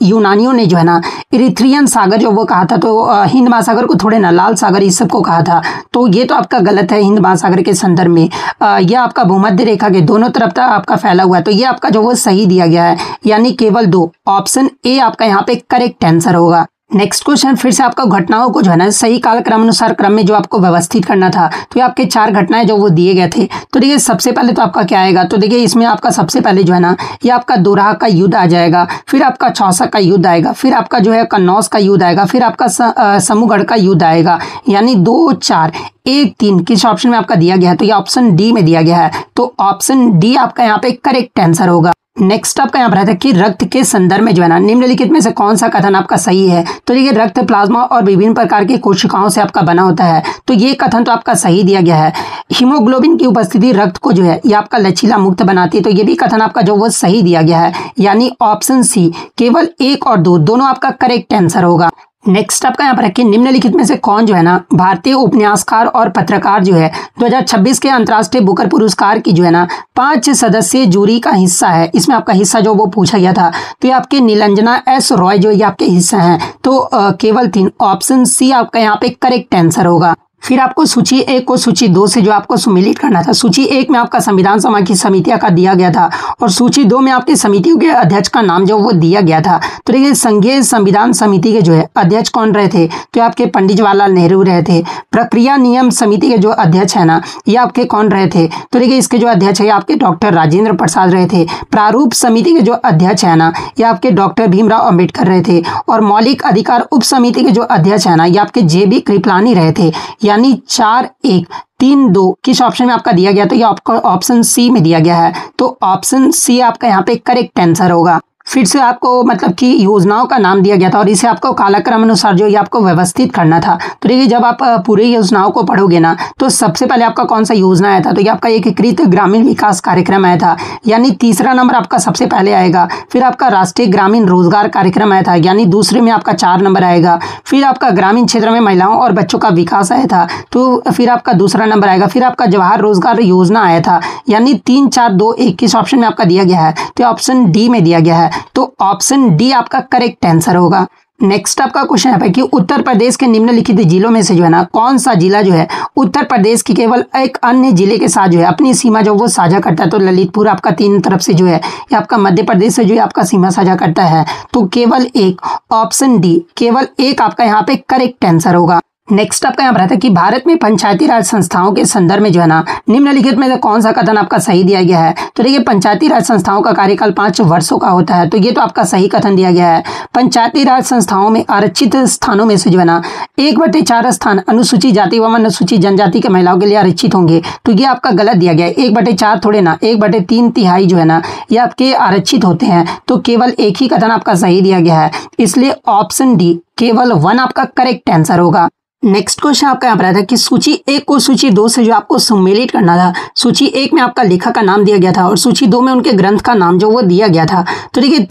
यूनानियों ने जो है ना इरिथ्रियन सागर जो वो कहा था, तो हिंद महासागर को थोड़े ना लाल सागर इस सब को कहा था। तो ये तो आपका गलत है। हिंद महासागर के संदर्भ में यह आपका भूमध्य रेखा के दोनों तरफ तक आपका फैला हुआ है। तो ये आपका जो वो सही दिया गया है, यानी केवल 2। ऑप्शन ए आपका यहाँ पे करेक्ट आंसर होगा। नेक्स्ट क्वेश्चन फिर से आपको घटनाओं को जो है ना सही कालक्रम अनुसार क्रम में जो आपको व्यवस्थित करना था। तो ये आपके 4 घटनाएं जो वो दिए गए थे। तो देखिए सबसे पहले तो आपका क्या आएगा। तो देखिए इसमें आपका सबसे पहले जो है ना ये आपका दोराहा का युद्ध आ जाएगा, फिर आपका चौसा का युद्ध आएगा, फिर आपका जो है कन्नौज का युद्ध आएगा, फिर आपका समूहगढ़ का युद्ध आएगा। यानी 2, 4, 1, 3 किस ऑप्शन में आपका दिया गया है। तो ये ऑप्शन डी में दिया गया है। तो ऑप्शन डी आपका यहाँ पे करेक्ट आंसर होगा। नेक्स्ट आपका यहाँ पर रहता है कि रक्त के संदर्भ में जो है ना निम्नलिखित में से कौन सा कथन आपका सही है। तो देखिए रक्त प्लाज्मा और विभिन्न प्रकार की कोशिकाओं से आपका बना होता है। तो ये कथन तो आपका सही दिया गया है। हीमोग्लोबिन की उपस्थिति रक्त को जो है ये आपका लचीला मुक्त बनाती है। तो ये भी कथन आपका जो वो सही दिया गया है, यानी ऑप्शन सी केवल 1 और 2 दोनों आपका करेक्ट आंसर होगा। नेक्स्ट आपका यहाँ पर है कि निम्नलिखित में से कौन जो है ना भारतीय उपन्यासकार और पत्रकार जो है 2026 के अंतर्राष्ट्रीय बुकर पुरस्कार की जो है ना 5 सदस्यीय जूरी का हिस्सा है। इसमें आपका हिस्सा जो वो पूछा गया था। तो ये आपके नीलंजना एस रॉय जो ये आपके हिस्सा हैं। तो केवल 3। ऑप्शन सी आपका यहाँ पे करेक्ट आंसर होगा। फिर आपको सूची 1 को सूची 2 से जो आपको सुमेलित करना था। सूची 1 में आपका संविधान सभा की समितियां का दिया गया था और सूची 2 में आपकी समितियों के अध्यक्ष का नाम जो वो दिया गया था। तो देखिए संघीय संविधान समिति के जो है अध्यक्ष कौन रहे थे। तो आपके पंडित जवाहरलाल नेहरू रहे थे। प्रक्रिया नियम समिति के जो अध्यक्ष है ना ये आपके कौन रहे थे। तो देखिए इसके जो अध्यक्ष है आपके डॉक्टर राजेंद्र प्रसाद रहे थे। प्रारूप समिति के जो अध्यक्ष है ना ये आपके डॉक्टर भीमराव अम्बेडकर रहे थे। और मौलिक अधिकार उप समिति के जो अध्यक्ष है ना ये आपके JB कृपलानी रहे थे। यानी 4, 1, 3, 2 किस ऑप्शन में आपका दिया गया। तो ये आपका ऑप्शन सी में दिया गया है। तो ऑप्शन सी आपका यहाँ पे करेक्ट आंसर होगा। फिर से आपको मतलब कि योजनाओं का नाम दिया गया था और इसे आपको कालक्रम अनुसार जो ये आपको व्यवस्थित करना था। तो देखिए जब आप पूरी योजनाओं को पढ़ोगे ना तो सबसे पहले आपका कौन सा योजना आया था। तो ये आपका एकीकृत ग्रामीण विकास कार्यक्रम आया था, यानी तीसरा नंबर आपका सबसे पहले आएगा। फिर आपका राष्ट्रीय ग्रामीण रोजगार कार्यक्रम आया था, यानी दूसरे में आपका 4 नंबर आएगा। फिर आपका ग्रामीण क्षेत्र में महिलाओं और बच्चों का विकास आया था, तो फिर आपका दूसरा नंबर आएगा। फिर आपका जवाहर रोजगार योजना आया था, यानी 3, 4, 2, 1 किस ऑप्शन में आपका दिया गया है। तो ऑप्शन डी में दिया गया है। तो ऑप्शन डी आपका करेक्ट आंसर होगा। नेक्स्ट आपका क्वेश्चन है कि उत्तर प्रदेश के निम्नलिखित जिलों में से जो है ना कौन सा जिला जो है उत्तर प्रदेश की केवल एक अन्य जिले के साथ जो है अपनी सीमा जो वो साझा करता है। तो ललितपुर आपका 3 तरफ से जो है ये आपका मध्य प्रदेश से जो है आपका सीमा साझा करता है। तो केवल 1। ऑप्शन डी केवल 1 आपका यहाँ पे करेक्ट आंसर होगा। नेक्स्ट आपका यहाँ पर आता है कि भारत में पंचायती राज संस्थाओं के संदर्भ में जो है ना निम्नलिखित में से कौन सा कथन आपका सही दिया गया है। तो देखिए पंचायती राज संस्थाओं का कार्यकाल 5 वर्षों का होता है। तो ये तो आपका सही कथन दिया गया है। पंचायती राज संस्थाओं में आरक्षित स्थानों में से जो है ना 1/4 स्थान अनुसूचित जाति एवं अनुसूचित जनजाति के महिलाओं के लिए आरक्षित होंगे। तो ये आपका गलत दिया गया है। 1/4 थोड़े ना, 1/3 जो है ना ये आपके आरक्षित होते हैं। तो केवल एक ही कथन आपका सही दिया गया है, इसलिए ऑप्शन डी केवल 1 आपका करेक्ट आंसर होगा। नेक्स्ट क्वेश्चन आपका यहाँ पर आया था कि सूची 1 को सूची 2 से जो आपको सम्मिलित करना था। सूची 1 में आपका लेखक का नाम दिया गया था और सूची 2 में उनके ग्रंथ का नाम जो वो दिया गया था। तो देखिए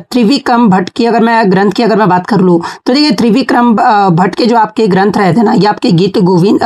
त्रिविक्रम भट्ट की अगर मैं ग्रंथ की अगर मैं बात कर लूँ तो देखिए त्रिविक्रम भट्ट के जो आपके ग्रंथ रहे थे ना, ये आपके गीत गोविंद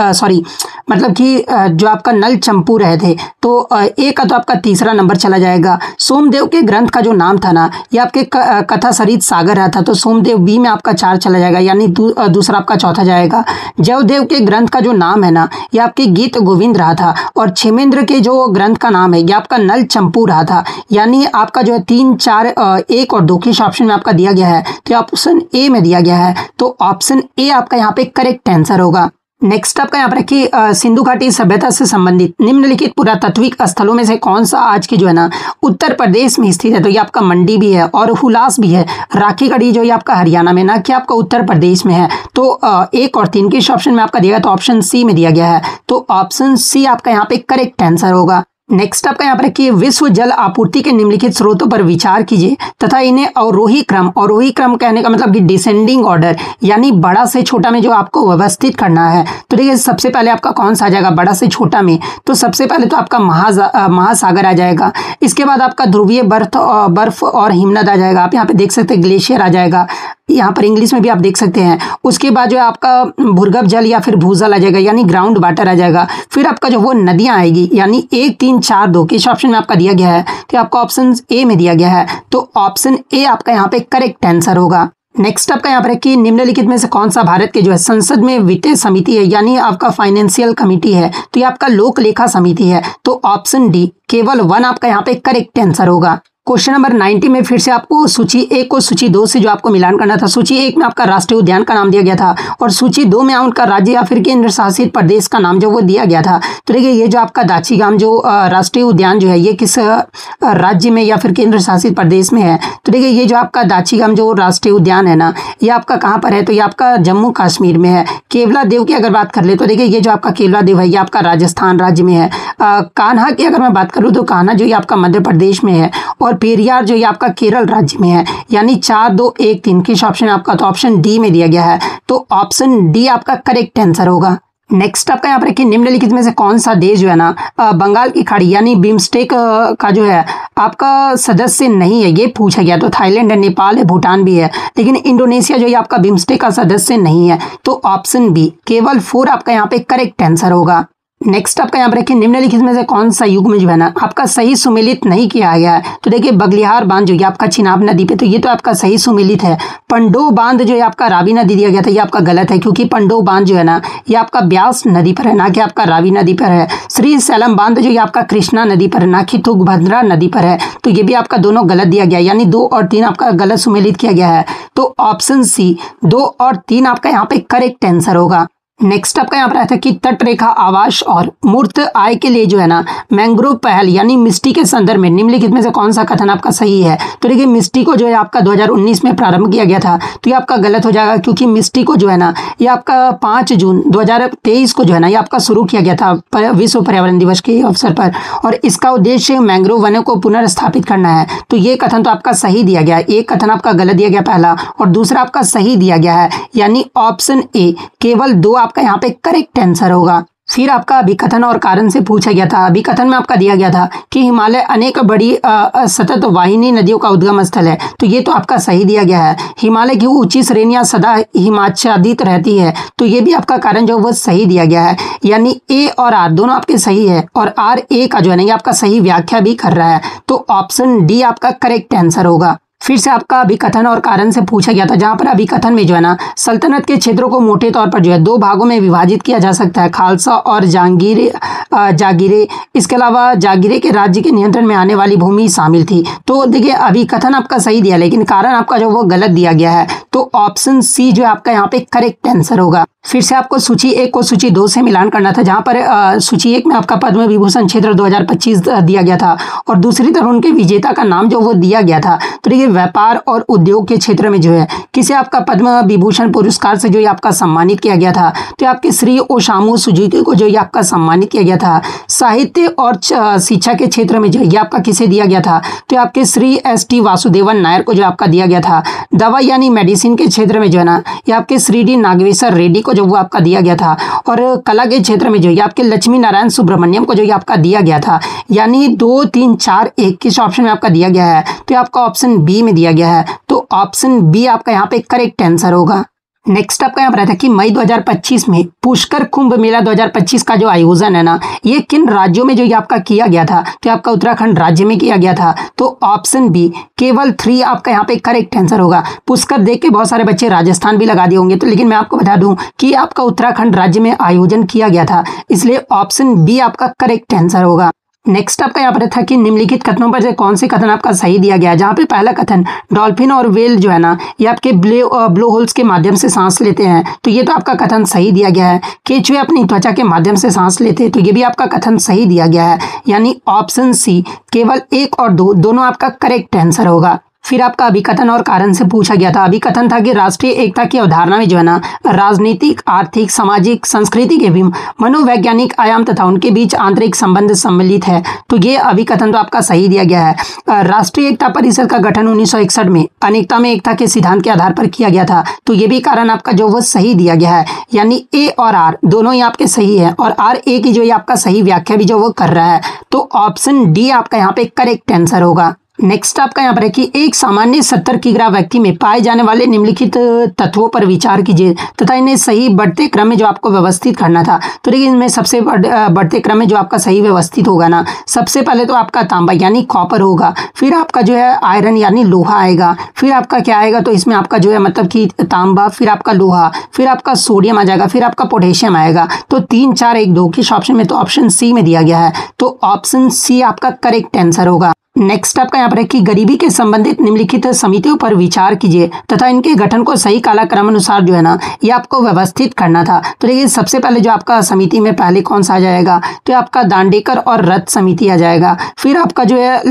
मतलब कि जो आपका नल चंपू रहे थे। तो ए का तो आपका तीसरा नंबर चला जाएगा। सोमदेव के ग्रंथ का जो नाम था ना, ये आपके कथा सरित सागर रहा था, तो सोमदेव बी में आपका 4 चला जाएगा, यानी दूसरा आपका चौथा जाएगा। जयदेव के ग्रंथ का जो नाम है ना, ये आपके गीत गोविंद रहा था और क्षेमेंद्र के जो ग्रंथ का नाम है ये आपका नल चंपू रहा था। यानी आपका जो है 3, 4, 1 और 2 के ऑप्शन में आपका दिया गया है, तो ऑप्शन ए में दिया गया है। तो ऑप्शन ए आपका यहाँ पे करेक्ट आंसर होगा। नेक्स्ट आपका यहाँ पर रखिए सिंधु घाटी सभ्यता से संबंधित निम्नलिखित पुरातात्विक स्थलों में से कौन सा आज के जो है ना उत्तर प्रदेश में स्थित है। तो ये आपका मंडी भी है और हुलास भी है। राखीगढ़ी जो ये आपका हरियाणा में ना कि आपका उत्तर प्रदेश में है। तो 1 और 3 के ऑप्शन में आपका दिया गया, तो ऑप्शन सी में दिया गया है। तो ऑप्शन सी आपका यहाँ पे करेक्ट आंसर होगा। नेक्स्ट आपका यहाँ पर रखिए विश्व जल आपूर्ति के निम्नलिखित स्रोतों पर विचार कीजिए तथा इन्हें अवरोही क्रम कहने का मतलब कि डिसेंडिंग ऑर्डर, यानी बड़ा से छोटा में जो आपको व्यवस्थित करना है। तो देखिए सबसे पहले आपका कौन सा आ जाएगा बड़ा से छोटा में, तो सबसे पहले तो आपका महासागर आ जाएगा। इसके बाद आपका ध्रुवीय बर्फ और हिमनद आ जाएगा। आप यहाँ पे देख सकते हैं ग्लेशियर आ जाएगा, यहाँ पर इंग्लिश में भी आप देख सकते हैं। उसके बाद जो है आपका भूगर्भ जल या फिर भूजल आ जाएगा, यानी ग्राउंड वाटर आ जाएगा। फिर आपका जो वो नदियां आएगी, यानी 1, 3, 4, 2 किस ऑप्शन में आपका दिया गया है, तो आपका ऑप्शन ए में दिया गया है। तो ऑप्शन ए आपका यहाँ पे करेक्ट आंसर होगा। नेक्स्ट आपका यहाँ पर है कि निम्नलिखित में से कौन सा भारत के जो है संसद में वित्तीय समिति है, यानी आपका फाइनेंशियल कमिटी है, तो ये आपका लोक लेखा समिति है। तो ऑप्शन डी केवल 1 आपका यहाँ पे करेक्ट आंसर होगा। क्वेश्चन नंबर 90 में फिर से आपको सूची 1 को सूची 2 से जो आपको मिलान करना था। सूची 1 में आपका राष्ट्रीय उद्यान का नाम दिया गया था और सूची 2 में उनका राज्य या फिर केंद्र शासित प्रदेश का नाम जो वो दिया गया था। तो देखिए ये जो आपका दाचीगाम जो राष्ट्रीय उद्यान जो है ये किस राज्य में या फिर केंद्र शासित प्रदेश में है। तो देखिए ये जो आपका दाचीगाम जो राष्ट्रीय उद्यान है ना, ये आपका कहाँ पर है, तो ये आपका जम्मू कश्मीर में है। केवला देव की अगर बात कर ले तो देखिए ये जो आपका केवला देव है ये आपका राजस्थान राज्य में है। कान्हा की अगर मैं बात करूँ तो कान्हा जो ये आपका मध्य प्रदेश में है और पेरियार जो ये आपका केरल राज्य में है। यानी 4, 2, 1, 3 किस ऑप्शन आपका, तो ऑप्शन डी में दिया गया है। तो ऑप्शन डी आपका करेक्ट आंसर होगा। नेक्स्ट आपका यहाँ पर देखिए निम्नलिखित में से कौन सा देश जो है ना बंगाल की खाड़ी यानी बिम्स्टेक का जो है आपका सदस्य नहीं है, ये पूछा गया। तो थाईलैंड है, नेपाल है, भूटान भी है, लेकिन इंडोनेशिया जो है आपका बिम्स्टेक का सदस्य नहीं है। तो ऑप्शन बी केवल 4 आपका यहाँ पे करेक्ट आंसर होगा। नेक्स्ट आपका यहाँ पर देखिए निम्नलिखित में से कौन सा युग में जो है ना आपका सही सुमेलित नहीं किया गया है। तो देखिए बगलिहार बांध जो है आपका चिनाब नदी पे, तो ये तो आपका सही सुमेलित है। पंडो बांध जो है आपका रावी नदी दिया गया था, ये आपका गलत है, क्योंकि पंडो बांध जो है ना ये आपका ब्यास नदी पर है, ना कि आपका रावी नदी पर है। श्री सैलम बांध जो है आपका कृष्णा नदी पर है, ना कि तुंगभद्रा नदी पर है। तो ये भी आपका दोनों गलत दिया गया, यानी 2 और 3 आपका गलत सुमेलित किया गया है। तो ऑप्शन सी 2 और 3 आपका यहाँ पे करेक्ट आंसर होगा। नेक्स्ट आपका यहाँ पर आता है कि तट रेखा आवास और मूर्त आय के लिए जो है ना मैंग्रोव पहल यानी मिस्टी के संदर्भ में निम्नलिखित में से कौन सा कथन आपका सही है। तो देखिए मिस्टी को जो है आपका 2019 में प्रारंभ किया गया था, तो ये आपका गलत हो जाएगा, क्योंकि मिस्टी को जो है ना ये आपका 5 जून 2023 को जो है ना ये आपका शुरू किया गया था विश्व पर्यावरण दिवस के अवसर पर, और इसका उद्देश्य मैंग्रोव वनों को पुनर्स्थापित करना है। तो ये कथन तो आपका सही दिया गया है, एक कथन आपका गलत दिया गया पहला, और दूसरा आपका सही दिया गया है, यानी ऑप्शन ए केवल 2 आपका यहाँ पे करेक्ट आंसर होगा। फिर आपका अभिकथन और कारण से पूछा गया था। अभिकथन में आपका दिया गया था कि हिमालय अनेक बड़ी सतत वाहिनी नदियों का उद्गम स्थल है, तो ये तो आपका सही दिया गया है। हिमालय की ऊंची श्रेणियां सदा हिमाच्छादित रहती है, तो ये भी आपका कारण जो वो सही दिया गया है, यानी ए और आर दोनों आपके सही है, और आर ए का जो है ना ये आपका सही व्याख्या भी कर रहा है। तो ऑप्शन डी आपका करेक्ट आंसर होगा। फिर से आपका अभिकथन और कारण से पूछा गया था, जहां पर अभिकथन में जो है ना सल्तनत के क्षेत्रों को मोटे तौर पर जो है 2 भागों में विभाजित किया जा सकता है, खालसा और जागीरे। इसके अलावा जागीरे के राज्य के नियंत्रण में आने वाली भूमि शामिल थी। तो देखिए अभिकथन आपका सही दिया, लेकिन कारण आपका जो वो गलत दिया गया है। तो ऑप्शन सी जो आपका यहाँ पे करेक्ट आंसर होगा। फिर से आपको सूची 1 को सूची 2 से मिलान करना था, जहां पर सूची 1 में आपका पद्म विभूषण क्षेत्र 2025 दिया गया था और दूसरी तरफ उनके विजेता का नाम जो वो दिया गया था। तो देखिए व्यापार और उद्योग के क्षेत्र में जो है किसे आपका पद्म विभूषण पुरस्कार से जो ये आपका सम्मानित किया गया था, तो आपके श्री ओसामू सुजुकी को जो ये आपका सम्मानित किया गया था। साहित्य और शिक्षा के क्षेत्र में जो ये आपका किसे दिया गया था, तो आपके श्री ST वासुदेवन नायर को जो आपका दिया गया था। दवा यानी मेडिसिन के क्षेत्र में जो है ना ये आपके श्री डी नागेश्वर रेड्डी को जो वो आपका दिया गया था। और कला के क्षेत्र में जो ये आपके लक्ष्मी नारायण सुब्रमण्यम को जो ये आपका दिया गया था। यानी 2, 3, 4, 1 किस ऑप्शन में आपका दिया गया है, तो आपका ऑप्शन बी में दिया गया है। तो ऑप्शन बी आपका यहाँ पे करेक्ट आंसर होगा। नेक्स्ट आपका यहाँ पर रहता है कि मई 2025 में पुष्कर कुंभ मेला 2025 का जो आयोजन है ना ये किन राज्यों में जो ये आपका किया गया था, तो आपका उत्तराखंड राज्य में किया गया था। तो ऑप्शन बी केवल 3 आपका यहाँ पे करेक्ट आंसर होगा। पुष्कर देख के बहुत सारे बच्चे राजस्थान भी लगा दिए होंगे, तो लेकिन मैं आपको बता दूं कि आपका उत्तराखंड राज्य में आयोजन किया गया था, इसलिए ऑप्शन बी आपका करेक्ट आंसर होगा। नेक्स्ट आपका यहाँ पर था कि निम्नलिखित कथनों पर से कौन से कथन आपका सही दिया गया है। जहाँ पे पहला कथन डॉल्फिन और व्हेल जो है ना ये आपके ब्लो होल्स के माध्यम से सांस लेते हैं, तो ये तो आपका कथन सही दिया गया है। केंचुए अपनी त्वचा के माध्यम से सांस लेते हैं, तो ये भी आपका कथन सही दिया गया है। यानी ऑप्शन सी केवल 1 और 2 दोनों आपका करेक्ट आंसर होगा। फिर आपका अभिकथन और कारण से पूछा गया था। अभिकथन था कि राष्ट्रीय एकता की अवधारणा में जो है ना राजनीतिक, आर्थिक, सामाजिक, संस्कृति के भी मनोवैज्ञानिक आयाम तथा उनके बीच आंतरिक संबंध सम्मिलित है, तो ये अभिकथन तो आपका सही दिया गया है। राष्ट्रीय एकता परिषद का गठन 1961 में अनेकता में एकता के सिद्धांत के आधार पर किया गया था, तो ये भी कारण आपका जो वो सही दिया गया है। यानी ए और आर दोनों ही आपके सही है, और आर ए की जो ये आपका सही व्याख्या भी जो वो कर रहा है, तो ऑप्शन डी आपका यहाँ पे करेक्ट आंसर होगा। नेक्स्ट आपका यहाँ पर है कि एक सामान्य 70 किग्रा व्यक्ति में पाए जाने वाले निम्नलिखित तत्वों पर विचार कीजिए तथा इन्हें सही बढ़ते क्रम में जो आपको व्यवस्थित करना था। तो देखिए इनमें सबसे बढ़ते क्रम में जो आपका सही व्यवस्थित होगा ना, सबसे पहले तो आपका तांबा यानी कॉपर होगा, फिर आपका जो है आयरन यानी लोहा आएगा, फिर आपका क्या आएगा, तो इसमें आपका जो है मतलब कि तांबा, फिर आपका लोहा, फिर आपका सोडियम आ जाएगा, फिर आपका पोटेशियम आएगा। तो 3, 4, 1, 2 किस ऑप्शन में, तो ऑप्शन सी में दिया गया है, तो ऑप्शन सी आपका करेक्ट आंसर होगा। नेक्स्ट आपका यहाँ पर है कि गरीबी के संबंधित निम्नलिखित समितियों पर विचार कीजिए तथा इनके गठन को सही कालक्रम अनुसार जो है ना ये आपको व्यवस्थित करना था। तो देखिए सबसे पहले जो आपका समिति में पहले कौन सा आ जाएगा, तो आपका दांडेकर और रथ समिति आ जाएगा, फिर आपका जो है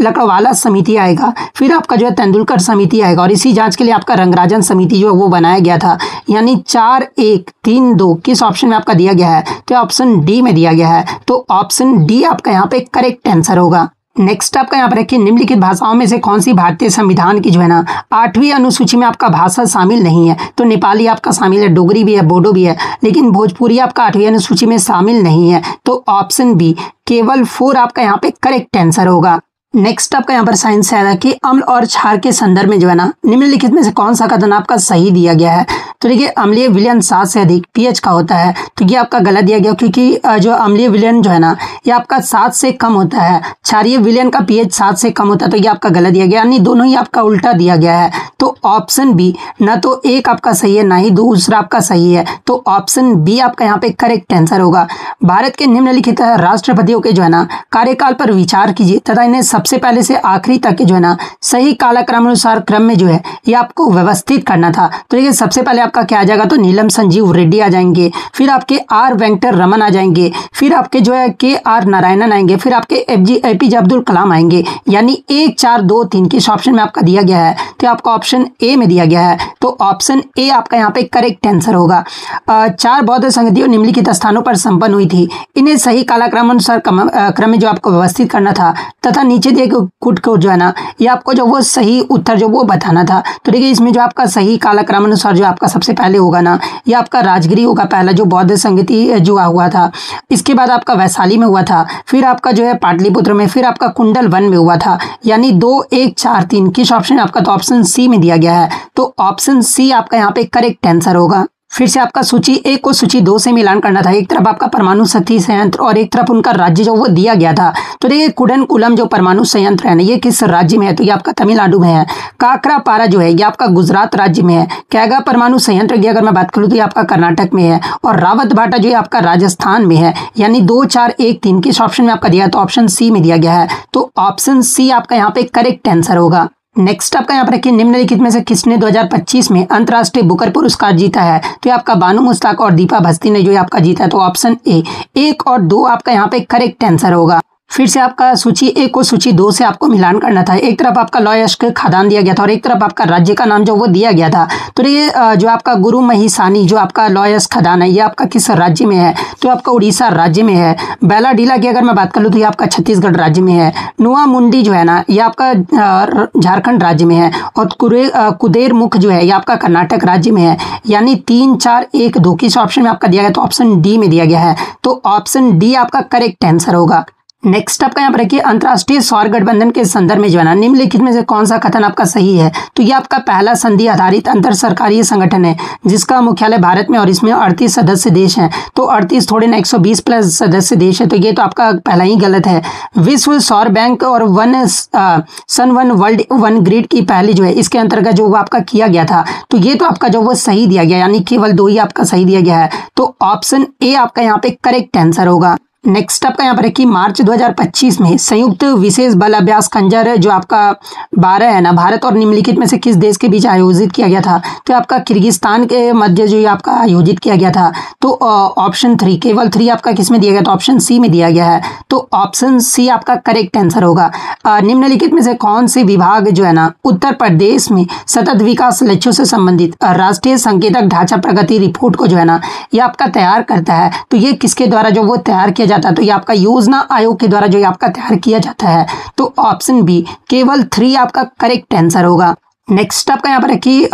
लकड़वाला समिति आएगा, फिर आपका जो है तेंदुलकर समिति आएगा, और इसी जांच के लिए आपका रंगराजन समिति जो है वो बनाया गया था। यानी 4, 1, 3, 2 किस ऑप्शन में आपका दिया गया है, तो ऑप्शन डी में दिया गया है, तो ऑप्शन डी आपका यहाँ पे करेक्ट आंसर होगा। नेक्स्ट आपका यहाँ पर है कि निम्नलिखित भाषाओं में से कौन सी भारतीय संविधान की जो है ना 8वीं अनुसूची में आपका भाषा शामिल नहीं है। तो नेपाली आपका शामिल है, डोगरी भी है, बोडो भी है, लेकिन भोजपुरी आपका 8वीं अनुसूची में शामिल नहीं है। तो ऑप्शन बी केवल 4 आपका यहाँ पे करेक्ट आंसर होगा। नेक्स्ट आपका यहाँ पर साइंस से आया कि अम्ल और क्षार के संदर्भ में जो है ना निम्नलिखित में से कौन सा कथन आपका सही दिया गया है। तो देखिए अम्लीय विलयन 7 से अधिक pH का होता है, तो ये आपका गलत दिया गया, क्योंकि जो अम्लीय विलयन जो है ना ये आपका 7 से कम होता है। क्षारीय विलयन का pH 7 से कम होता है, तो ये आपका गलत दिया गया, यानी दोनों ही आपका उल्टा दिया गया है। तो ऑप्शन बी ना तो एक आपका सही है ना ही दूसरा आपका सही है, तो ऑप्शन बी आपका यहाँ पे करेक्ट आंसर होगा। भारत के निम्नलिखित राष्ट्रपतियों के जो है ना कार्यकाल पर विचार कीजिए तथा इन्हें सबसे पहले से आखिरी तक के जो है ना सही कालक्रमानुसार क्रम में जो है ये आपको व्यवस्थित करना था। तो देखिए सबसे पहले आपका क्या आ जाएगा, तो नीलम संजीव रेड्डी आ जाएंगे, फिर आपके आर वेंकटर रमन आ जाएंगे, फिर आपके जो है KR नारायणन आएंगे, फिर आपके APJ अब्दुल कलाम आएंगे। यानी 1, 4, 2, 3 किस ऑप्शन में आपका दिया गया है, तो आपका ऑप्शन ए में दिया गया है, तो ऑप्शन ए आपका यहाँ पे करेक्ट आंसर होगा। 4 बौद्ध संगतियों निम्नलिखित स्थानों पर संपन्न हुई थी, इन्हें सही कालक्रमानुसार क्रम में जो आपको व्यवस्थित करना था तथा नीचे दिए कुट को जो है ना ये आपको जो वो सही उत्तर जो वो बताना था। तो देखिए इसमें जो आपका सही कालक्रमानुसार जो आपका सबसे पहले होगा ना ये आपका राजगिरी होगा, पहला जो बौद्ध संगति जो हुआ था, इसके बाद आपका वैशाली में हुआ था, फिर आपका जो है पाटलिपुत्र में, फिर आपका कुंडल वन में हुआ था। यानी 2, 1, 4, 3 किस ऑप्शन आपका, तो ऑप्शन सी में दिया गया है, तो ऑप्शन सी आपका यहाँ पे करेक्ट आंसर होगा। फिर से आपका सूची 1 को सूची 2 से मिलान करना था। एक तरफ आपका परमाणु शक्ति संयंत्र और एक तरफ उनका राज्य जो वो दिया गया था। तो देखिए कुडनकुलम जो परमाणु संयंत्र है ना ये किस राज्य में है, तो ये आपका तमिलनाडु में है। काकरापारा जो है ये आपका गुजरात राज्य में है। कैगा परमाणु संयंत्र की अगर मैं बात करूँ तो ये आपका कर्नाटक में है, और रावत भाटा जो है आपका राजस्थान में है। यानी 2, 4, 1, 3 किस ऑप्शन में आपका दिया, तो ऑप्शन सी में दिया गया है, तो ऑप्शन सी आपका यहाँ पे करेक्ट आंसर होगा। नेक्स्ट आपका यहाँ पर है कि निम्नलिखित में से किसने 2025 में अंतर्राष्ट्रीय बुकर पुरस्कार जीता है, तो ये आपका बानू मुश्ताक और दीपा भस्ती ने जो आपका जीता है, तो ऑप्शन ए 1 और 2 आपका यहाँ पे करेक्ट आंसर होगा। फिर से आपका सूची 1 को सूची 2 से आपको मिलान करना था। एक तरफ आपका लॉयस्क खदान दिया गया था और एक तरफ आपका राज्य का नाम जो वो दिया गया था। तो ये जो आपका गुरु महिसानी जो आपका लॉयस्क खदान है ये आपका किस राज्य में है, तो आपका उड़ीसा राज्य में है। बेलाडीला की अगर मैं बात कर लूँ तो ये आपका छत्तीसगढ़ राज्य में है। नुआ मुंडी जो है ना ये आपका झारखंड राज्य में है। और कुदेरमुख जो है ये आपका कर्नाटक राज्य में है। यानी 3, 4, 1, 2 किस ऑप्शन में आपका दिया गया, तो ऑप्शन डी में दिया गया है। तो ऑप्शन डी आपका करेक्ट आंसर होगा। नेक्स्ट आपका यहाँ पर रखिए, अंतर्राष्ट्रीय सौर गठबंधन के संदर्भ में जो है ना निम्नलिखित में से कौन सा कथन आपका सही है, तो ये आपका पहला संधि आधारित अंतर सरकारी संगठन है जिसका मुख्यालय भारत में और इसमें 38 सदस्य देश हैं। तो 38 थोड़े ना 120 प्लस सदस्य देश है, तो ये तो आपका पहला ही गलत है। विश्व सौर बैंक और sun one world one grid की पहली जो है इसके अंतर्गत जो वो आपका किया गया था, तो ये तो आपका जो वो सही दिया गया, यानी केवल 2 ही आपका सही दिया गया है। तो ऑप्शन ए आपका यहाँ पे करेक्ट आंसर होगा। नेक्स्ट आपका यहाँ पर है कि मार्च 2025 में संयुक्त विशेष बल अभ्यास खंजर जो आपका 12 है ना, भारत और निम्नलिखित में से किस देश के बीच आयोजित किया गया था, तो आपका किर्गिस्तान के मध्य जो आपका आयोजित किया गया था। तो ऑप्शन 3 केवल 3 आपका किस में दिया गया, तो ऑप्शन सी में दिया गया है। तो ऑप्शन सी आपका करेक्ट आंसर होगा। निम्नलिखित में से कौन से विभाग जो है ना उत्तर प्रदेश में सतत विकास लक्ष्यों से संबंधित राष्ट्रीय संकेतक ढांचा प्रगति रिपोर्ट को जो है ना ये आपका तैयार करता है, तो ये किसके द्वारा जो वो तैयार किया जाता है, तो ये आपका योजना आयोग के द्वारा जो आपका तैयार किया जाता है। तो ऑप्शन बी केवल 3 आपका करेक्ट आंसर होगा। नेक्स्ट आपका यहाँ पर है कि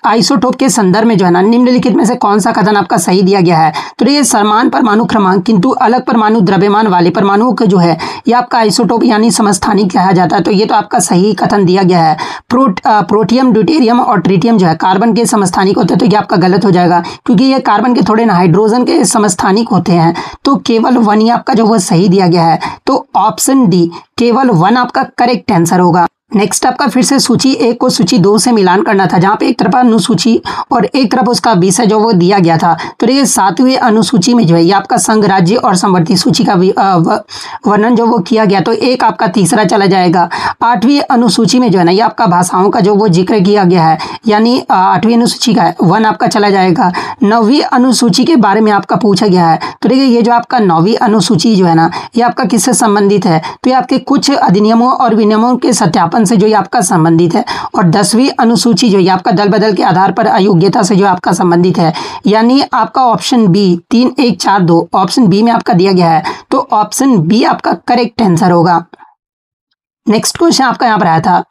आइसोटोप के संदर्भ में जो है ना निम्नलिखित में से कौन सा कथन आपका सही दिया गया है, तो ये समान परमाणु क्रमांक किंतु अलग परमाणु द्रव्यमान वाले परमाणुओं के जो है ये आपका आइसोटोप यानी समस्थानिक कहा जाता है। तो ये तो आपका सही कथन दिया गया है। प्रोटियम, ड्यूटेरियम और ट्रिटियम जो है कार्बन के समस्थानिक होते हैं, तो ये आपका गलत हो जाएगा क्योंकि ये कार्बन के थोड़े ना हाइड्रोजन के समस्थानिक होते हैं। तो केवल 1 ही आपका जो वो सही दिया गया है। तो ऑप्शन डी केवल 1 आपका करेक्ट आंसर होगा। नेक्स्ट आपका फिर से सूची 1 को सूची 2 से मिलान करना था, जहाँ पे एक तरफ अनुसूची और एक तरफ उसका विषय जो वो दिया गया था। तो ये 7वीं अनुसूची में जो है ये आपका संघ, राज्य और समवर्ती सूची का वर्णन जो वो किया गया, तो एक आपका तीसरा चला जाएगा। 8वीं अनुसूची में जो है ना ये आपका भाषाओं का जो वो जिक्र किया गया है, यानी 8वीं अनुसूची का 1 आपका चला जाएगा। 9वीं अनुसूची के बारे में आपका पूछा गया है, तो देखिए ये जो आपका 9वीं अनुसूची जो है ना ये आपका किससे संबंधित है, तो ये आपके कुछ अधिनियमों और विनियमों के सत्यापन से जो ये आपका संबंधित है। और 10वीं अनुसूची जो ये आपका दल बदल के आधार पर अयोग्यता से जो आपका संबंधित है, यानी आपका ऑप्शन बी 3, 1, 4, 2 ऑप्शन बी में आपका दिया गया है। तो ऑप्शन बी आपका करेक्ट आंसर होगा। नेक्स्ट क्वेश्चन आपका यहाँ पर आया था,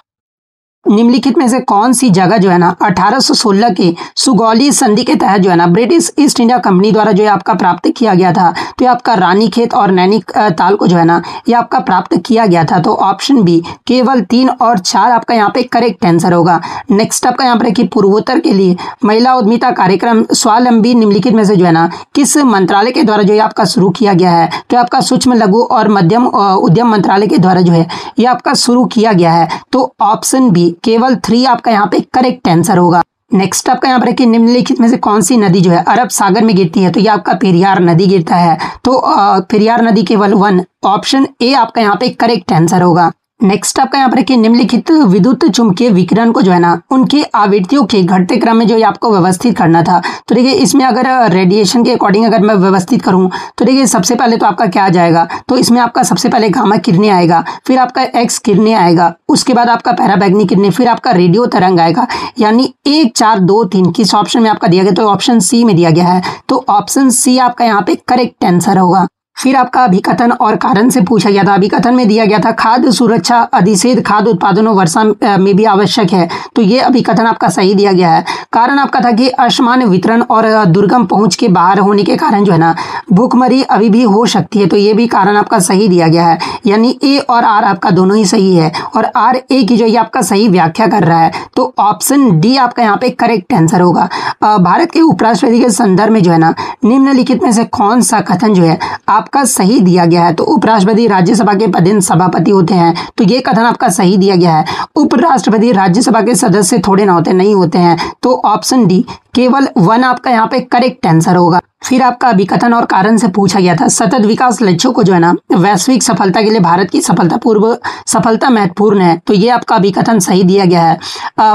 निम्नलिखित में से कौन सी जगह जो है ना 1816 के सुगौली संधि के तहत जो है ना ब्रिटिश ईस्ट इंडिया कंपनी द्वारा जो है आपका प्राप्त किया गया था, तो ये आपका रानीखेत और नैनीताल को जो है ना ये आपका प्राप्त किया गया था। तो ऑप्शन बी केवल 3 और 4 आपका यहाँ पे करेक्ट आंसर होगा। नेक्स्ट आपका यहाँ पर कि पूर्वोत्तर के लिए महिला उद्यमिता कार्यक्रम स्वावलंबी निम्नलिखित में से जो है ना किस मंत्रालय के द्वारा जो है आपका शुरू किया गया है, तो आपका सूक्ष्म लघु और मध्यम उद्यम मंत्रालय के द्वारा जो है ये आपका शुरू किया गया है। तो ऑप्शन बी केवल 3 आपका यहाँ पे करेक्ट आंसर होगा। नेक्स्ट आपका यहाँ पर कि निम्नलिखित में से कौन सी नदी जो है अरब सागर में गिरती है, तो ये आपका पेरियार नदी गिरता है। तो पेरियार नदी केवल 1 ऑप्शन ए आपका यहाँ पे करेक्ट आंसर होगा। नेक्स्ट आपका यहाँ पर कि निम्नलिखित विद्युत चुंबकीय विकिरण को जो है ना उनके आवृत्तियों के घटते क्रम में जो आपको व्यवस्थित करना था। तो देखिए इसमें अगर रेडिएशन के अकॉर्डिंग अगर मैं व्यवस्थित करूं तो देखिए सबसे पहले तो आपका क्या आ जाएगा, तो इसमें आपका सबसे पहले गामा किरणें आएगा, फिर आपका एक्स किरणें आएगा, उसके बाद आपका पैराबैंगनी किरणें, फिर आपका रेडियो तरंग आएगा। यानी 1, 4, 2, 3 किस ऑप्शन में आपका दिया गया, तो ऑप्शन सी में दिया गया है। तो ऑप्शन सी आपका यहाँ पे करेक्ट आंसर होगा। फिर आपका अभिकथन और कारण से पूछा गया था। अभिकथन में दिया गया था खाद्य सुरक्षा अधिशेष खाद्य उत्पादनों वर्षा में भी आवश्यक है, तो ये अभिकथन आपका सही दिया गया है। कारण आपका था कि असमान वितरण और दुर्गम पहुंच के बाहर होने के कारण जो है ना भूखमरी अभी भी हो सकती है, तो ये भी कारण आपका सही दिया गया है। यानी ए और आर आपका दोनों ही सही है और आर ए की जो ये आपका सही व्याख्या कर रहा है। तो ऑप्शन डी आपका यहाँ पे करेक्ट आंसर होगा। भारत के उपराष्ट्रपति के संदर्भ में जो है ना निम्नलिखित में से कौन सा कथन जो है आपका सही दिया गया है, तो उपराष्ट्रपति राज्यसभा के पदेन सभापति होते हैं, तो ये कथन आपका सही दिया गया है। उपराष्ट्रपति राज्यसभा के सदस्य थोड़े ना होते नहीं होते हैं। तो ऑप्शन डी केवल 1 आपका यहाँ पे करेक्ट आंसर होगा। फिर आपका अभिकथन और कारण से पूछा गया था, सतत विकास लक्ष्यों को जो है ना वैश्विक सफलता के लिए भारत की सफलता महत्वपूर्ण है। तो ये आपका अभिकथन सही दिया गया है।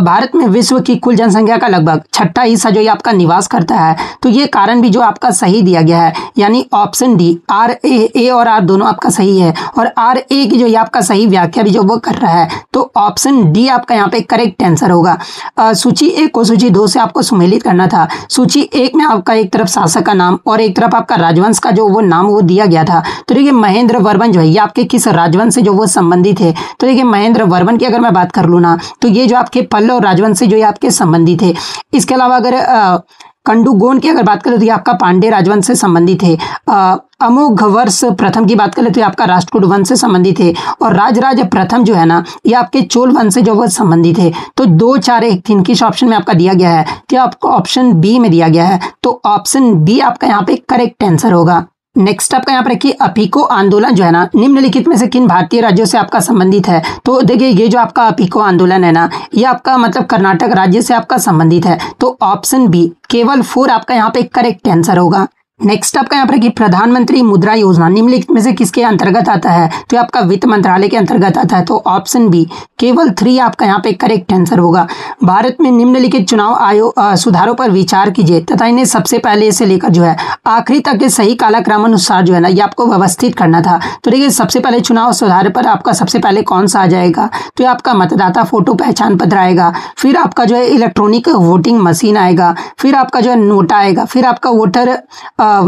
भारत में विश्व की कुल जनसंख्या का लगभग 6वां हिस्सा जो ये आपका निवास करता है। तो ये कारण भी जो आपका सही दिया गया है, यानी ऑप्शन डी आर ए और आर दोनों आपका सही है। और आर ए की जो ये आपका सही व्याख्या भी जो वो कर रहा है, तो ऑप्शन डी आपका यहाँ पे करेक्ट आंसर होगा। सूची 1 को सूची 2 से आपको सुमेलित करना था। सूची 1 में आपका एक तरफ शासक नाम और एक तरफ आपका राजवंश का जो वो नाम वो दिया गया था। तो देखिए महेंद्र वर्मन जो है ये आपके किस राजवंश से जो वो संबंधित है। तो देखिए महेंद्र वर्मन की अगर मैं बात कर लूँ ना, तो ये जो आपके पल्लव राजवंश से जो ये आपके संबंधित है। इसके अलावा अगर कंडुगोन की अगर बात करें तो ये आपका पांडे राजवंश से संबंधित है। अमोघवर्ष प्रथम की बात करें तो ये आपका राष्ट्रकूट वंश से संबंधित है। और राजराज प्रथम जो है ना ये आपके चोल वंश से जो वो संबंधित है। तो 2, 4, 1, 3 किस ऑप्शन में आपका दिया गया है, क्या आपको ऑप्शन बी में दिया गया है। तो ऑप्शन बी आपका यहाँ पे करेक्ट आंसर होगा। नेक्स्ट आपका यहाँ पर कि अपिको आंदोलन जो है ना निम्नलिखित में से किन भारतीय राज्यों से आपका संबंधित है। तो देखिए ये जो आपका अपिको आंदोलन है ना ये आपका मतलब कर्नाटक राज्य से आपका संबंधित है। तो ऑप्शन बी केवल 4 आपका यहाँ पे करेक्ट आंसर होगा। नेक्स्ट आपका यहाँ पर कि प्रधानमंत्री मुद्रा योजना निम्नलिखित में से किसके अंतर्गत आता है। तो आपका वित्त मंत्रालय के अंतर्गत आता है। तो ऑप्शन बी केवल 3 आपका यहाँ पे करेक्ट आंसर होगा। भारत में निम्नलिखित चुनाव आयोग सुधारों पर विचार कीजिए तथा इन्हें सबसे पहले से लेकर जो है आखिरी तक के सही कालक्रमानुसार जो है ना ये आपको व्यवस्थित करना था। तो देखिए सबसे पहले चुनाव सुधार पर आपका सबसे पहले कौन सा आ जाएगा। तो ये आपका मतदाता फोटो पहचान पत्र आएगा, फिर आपका जो है इलेक्ट्रॉनिक वोटिंग मशीन आएगा, फिर आपका जो है नोटा आएगा, फिर आपका वोटर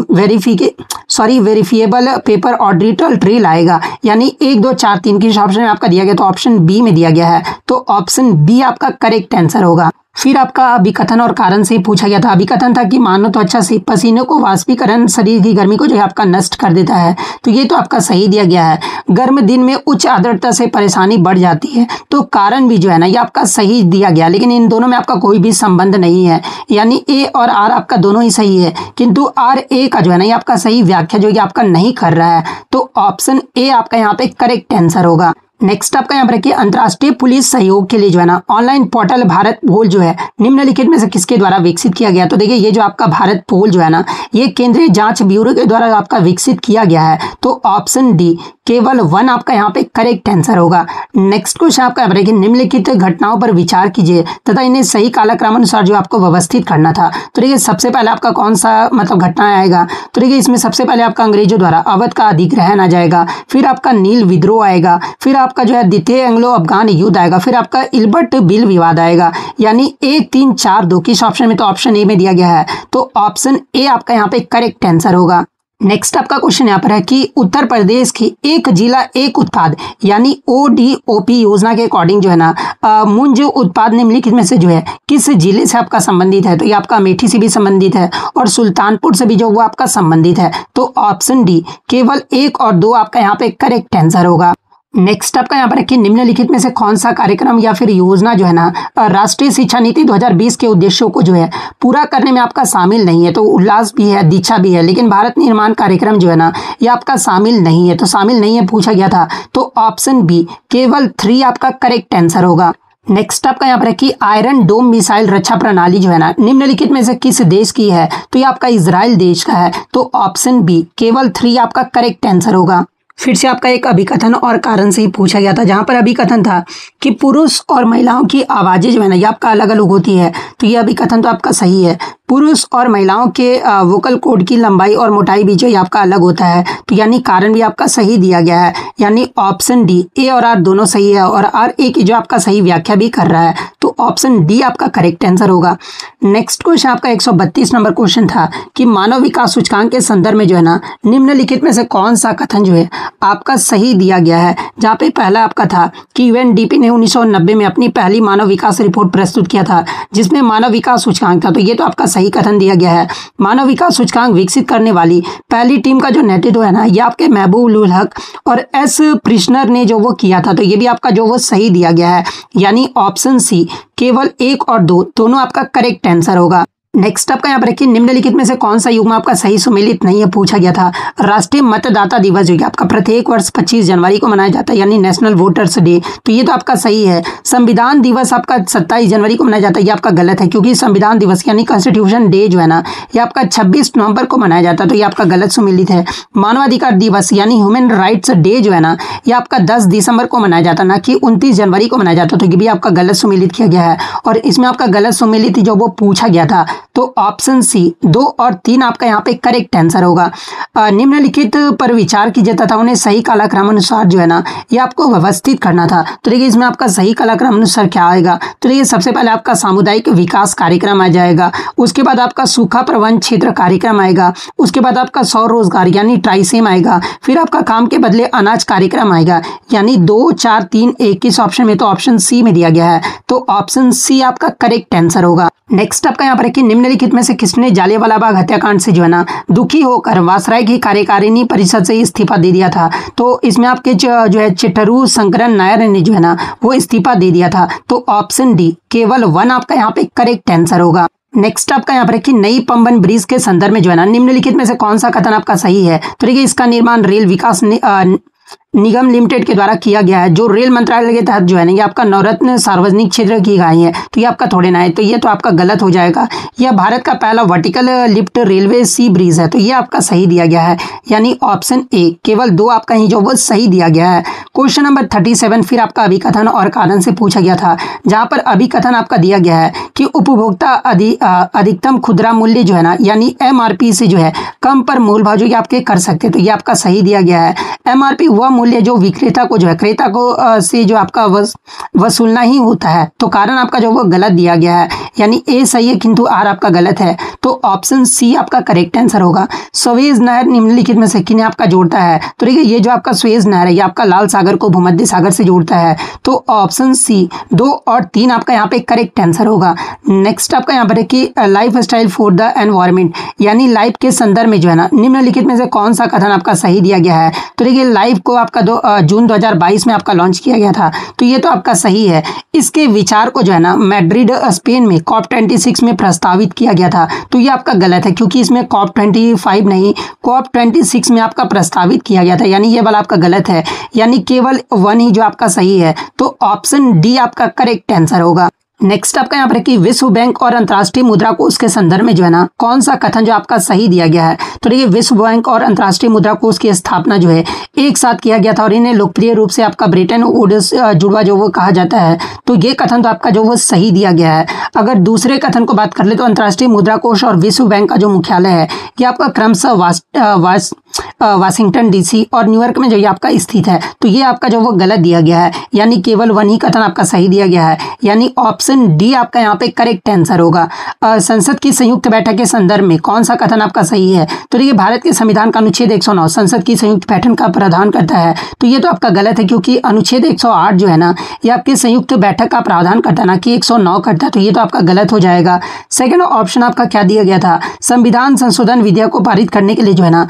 वेरिफिएबल पेपर ऑडिटल ट्रेल आएगा। यानी 1, 2, 4, 3 किस ऑप्शन में आपका दिया गया। तो ऑप्शन बी में दिया गया है। तो ऑप्शन बी आपका करेक्ट आंसर होगा। फिर आपका अभिकथन और कारण से पूछा गया था। अभिकथन था कि मानव त्वचा से पसीने को वाष्पीकरण शरीर की गर्मी को जो है आपका नष्ट कर देता है। तो ये तो आपका सही दिया गया है। गर्म दिन में उच्च आर्द्रता से परेशानी बढ़ जाती है। तो कारण भी जो है ना ये आपका सही दिया गया, लेकिन इन दोनों में आपका कोई भी संबंध नहीं है। यानी ए और आर आपका दोनों ही सही है, किंतु आर ए का जो है ना ये आपका सही व्याख्या जो है आपका नहीं कर रहा है। तो ऑप्शन ए आपका यहाँ पे करेक्ट आंसर होगा। नेक्स्ट आपका यहाँ पर रखिए अंतर्राष्ट्रीय पुलिस सहयोग के लिए जो है ना ऑनलाइन पोर्टल भारत पोल जो है निम्नलिखित में से किसके द्वारा विकसित किया गया। तो देखिए ये जो आपका भारत पोल जो है ना ये केंद्रीय जांच ब्यूरो के द्वारा आपका विकसित किया गया है। तो ऑप्शन डी केवल 1 आपका यहाँ पे करेक्ट आंसर होगा। नेक्स्ट क्वेश्चन आपका यहाँ पर निम्नलिखित घटनाओं पर विचार कीजिए तथा इन्हें सही कालक्रमानुसार जो आपको व्यवस्थित करना था। तो देखिए सबसे पहले आपका कौन सा मतलब घटना आएगा। तो देखिए इसमें सबसे पहले आपका अंग्रेजों द्वारा अवध का अधिग्रहण आ जाएगा, फिर आपका नील विद्रोह आएगा, फिर आपका जो है द्वितीय एंग्लो अफगान युद्ध आएगा, फिर आपका इल्बर्ट बिल विवाद आएगा। यानी 1, 3, 4, 2 किस ऑप्शन में। तो ऑप्शन ए में दिया गया है। तो ऑप्शन ए आपका यहाँ पे करेक्ट आंसर होगा। नेक्स्ट आपका क्वेश्चन यहाँ पर है कि उत्तर प्रदेश की एक जिला एक उत्पाद यानी ODOP योजना के अकॉर्डिंग जो है ना मुंज उत्पाद निम्नलिखित में से जो है किस जिले से आपका संबंधित है। तो ये आपका अमेठी से भी संबंधित है और सुल्तानपुर से भी जो वो आपका संबंधित है। तो ऑप्शन डी केवल 1 और 2 आपका यहाँ पे करेक्ट आंसर होगा। नेक्स्ट आपका यहाँ पर कि निम्नलिखित में से कौन सा कार्यक्रम या फिर योजना जो है ना राष्ट्रीय शिक्षा नीति 2020 के उद्देश्यों को जो है पूरा करने में आपका शामिल नहीं है। तो उल्लास भी है, दीक्षा भी है, लेकिन भारत निर्माण कार्यक्रम जो है ना ये आपका शामिल नहीं है। तो शामिल नहीं है पूछा गया था। तो ऑप्शन बी केवल 3 आपका करेक्ट आंसर होगा। नेक्स्ट आपका यहाँ पर है कि आयरन डोम मिसाइल रक्षा प्रणाली जो है ना निम्नलिखित में से किस देश की है। तो ये आपका इजराइल देश का है। तो ऑप्शन बी केवल 3 आपका करेक्ट आंसर होगा। फिर से आपका एक अभिकथन और कारण से ही पूछा गया था, जहां पर अभिकथन था कि पुरुष और महिलाओं की आवाजें जो है ना ये आपका अलग अलग होती है। तो ये अभिकथन तो आपका सही है। पुरुष और महिलाओं के वोकल कॉर्ड की लंबाई और मोटाई भी जो आपका अलग होता है। तो यानी कारण भी आपका सही दिया गया है। यानी ऑप्शन डी ए और आर दोनों सही है और आर ए की जो आपका सही व्याख्या भी कर रहा है। तो ऑप्शन डी आपका करेक्ट आंसर होगा। नेक्स्ट क्वेश्चन आपका 132 नंबर क्वेश्चन था कि मानव विकास सूचकांक के संदर्भ में जो है ना निम्नलिखित में से कौन सा कथन जो है आपका सही दिया गया है। जहाँ पे पहला आपका था कि UNDP ने 1990 में अपनी पहली मानव विकास रिपोर्ट प्रस्तुत किया था जिसमें मानव विकास सूचकांक था। तो ये तो आपका सही कथन दिया गया है। मानव विकास सूचकांक विकसित करने वाली पहली टीम का जो नेतृत्व है ना ये आपके महबूब उल हक और एस प्रिशनर ने जो वो किया था। तो ये भी आपका जो वो सही दिया गया है। यानी ऑप्शन सी केवल 1 और 2 दोनों आपका करेक्ट आंसर होगा। नेक्स्ट आपका यहाँ पर देखिए निम्नलिखित में से कौन सा युग्म आपका सही सुमेलित नहीं है, पूछा गया था। राष्ट्रीय मतदाता दिवस जो है आपका प्रत्येक वर्ष 25 जनवरी को मनाया जाता है, यानी नेशनल वोटर्स डे, तो ये तो आपका सही है। संविधान दिवस आपका 27 जनवरी को मनाया जाता है, ये आपका गलत है, क्योंकि संविधान दिवस यानी कॉन्स्टिट्यूशन डे जो है ना ये आपका 26 नवंबर को मनाया जाता है, तो ये आपका गलत सुमेलित है। मानवाधिकार दिवस यानी ह्यूमन राइट्स डे जो है ना ये आपका 10 दिसंबर को मनाया जाता है, ना कि 29 जनवरी को मनाया जाता है, तो ये भी आपका गलत सुमेलित किया गया है। और इसमें आपका गलत सुमेलित जो वो पूछा गया था, तो ऑप्शन सी 2 और 3 आपका यहाँ पे करेक्ट आंसर होगा। निम्नलिखित पर विचार कीजिए तथा उन्हें सही कालक्रम अनुसार जो है ना ये आपको व्यवस्थित करना था। तो देखिए इसमें आपका सही कालक्रम अनुसार क्या आएगा, तो देखिए सबसे पहले आपका सामुदायिक विकास कार्यक्रम आ जाएगा, उसके बाद आपका सूखा प्रबंधन क्षेत्र कार्यक्रम आएगा, उसके बाद आपका स्वरोजगार यानी ट्राइसेम आएगा, फिर आपका काम के बदले अनाज कार्यक्रम आएगा, यानी 2, 4, 3, 1 इस ऑप्शन में, तो ऑप्शन सी में दिया गया है, तो ऑप्शन सी आपका करेक्ट आंसर होगा। नेक्स्ट आपका यहाँ पर कि निम्नलिखित में से किसने जालियांवाला बाग हत्याकांड से जो है ना दुखी होकर वासराय की कार्यकारिणी परिषद से इस्तीफा दे दिया था, तो इसमें आपके जो है चिट्टरू शंकरन नायर ने जो है ना वो इस्तीफा दे दिया था, तो ऑप्शन डी केवल 1 आपका यहाँ पे करेक्ट आंसर होगा। नेक्स्ट आपका यहाँ पर कि नई पंबन ब्रिज के संदर्भ में जो है ना निम्नलिखित में से कौन सा कथन आपका सही है, तो देखिए इसका निर्माण रेल विकास निगम लिमिटेड के द्वारा किया गया है, जो रेल मंत्रालय के तहत जो है ना ये आपका नवरत्न सार्वजनिक क्षेत्र की गई है, तो ये आपका थोड़े ना है, तो ये तो आपका गलत हो जाएगा। यह भारत का पहला वर्टिकल लिफ्ट रेलवे सी ब्रिज है, तो ये आपका सही दिया गया है, यानी ऑप्शन ए केवल 2 आपका ही जो वो सही दिया गया है। क्वेश्चन नंबर 37 फिर आपका अभिकथन और कारण से पूछा गया था, जहाँ पर अभिकथन आपका दिया गया है कि उपभोक्ता अधिकतम खुदरा मूल्य जो है ना यानी MRP से जो है कम पर मूल भाव जो आपके कर सकते, तो ये आपका सही दिया गया है। MRP वह मूल्य जो विक्रेता को जो है क्रेता को से जो आपका वसूलना ही होता है, तो कारण आपका जो वो गलत दिया गया है, यानी ए सही है किंतु आर आपका गलत है, तो ऑप्शन सी आपका करेक्ट आंसर होगा। स्वेज नहर निम्नलिखित में से किन्हें आपका जोड़ता है, तो देखिए ये जो आपका स्वेज नहर है ये आपका लाल सागर को भूमध्य सागर से जोड़ता है, तो ऑप्शन सी 2 और 3 आपका यहाँ पे करेक्ट आंसर होगा। नेक्स्ट आपका यहाँ पर है कि life style for the environment यानी लाइफ के संदर्भ में जो है ना निम्नलिखित में से कौन सा कथन आपका सही दिया गया है, तो देखिए लाइफ को आपका जून 2022 में आपका लॉन्च किया गया था, तो ये तो आपका सही है। इसके विचार को जो है ना मैड्रिड स्पेन में COP26 में प्रस्तावित किया गया था, तो ये आपका गलत है, क्योंकि इसमें COP25 नहीं COP26 में आपका प्रस्तावित किया गया था, यानी ये वाला आपका गलत है, यानी केवल 1 ही जो आपका सही है, तो ऑप्शन डी आपका करेक्ट आंसर होगा। नेक्स्ट आपका यहाँ पर कि विश्व बैंक और अंतर्राष्ट्रीय मुद्रा कोष के संदर्भ में जो है ना कौन सा कथन जो आपका सही दिया गया है, तो देखिए विश्व बैंक और अंतर्राष्ट्रीय मुद्रा कोष की स्थापना जो है एक साथ किया गया था और इन्हें लोकप्रिय रूप से आपका ब्रिटेन वुड्स जुड़वा जो वो कहा जाता है, तो ये कथन तो आपका जो वो सही दिया गया है। अगर दूसरे कथन को बात कर ले तो अंतर्राष्ट्रीय मुद्रा कोष और विश्व बैंक का जो मुख्यालय है ये आपका क्रमशः वाशिंगटन DC और न्यूयॉर्क में जो ये आपका स्थित है, तो ये आपका जो वो गलत दिया गया है, यानी केवल 1 ही कथन आपका सही दिया गया है, यानी ऑप्शन डी आपका यहाँ पे करेक्ट आंसर होगा। संसद की संयुक्त बैठक के संदर्भ में कौन सा कथन आपका सही है, तो देखिए भारत के संविधान का अनुच्छेद 109 संसद की संयुक्त बैठक का प्रावधान करता है, तो ये तो आपका गलत है, क्योंकि अनुच्छेद 108 जो है ना ये आपकी संयुक्त बैठक का प्रावधान करता है, ना कि 109 करता है, तो ये तो आपका गलत हो जाएगा। सेकेंड ऑप्शन आपका क्या दिया गया था, संविधान संशोधन विधेयक को पारित करने के लिए जो है ना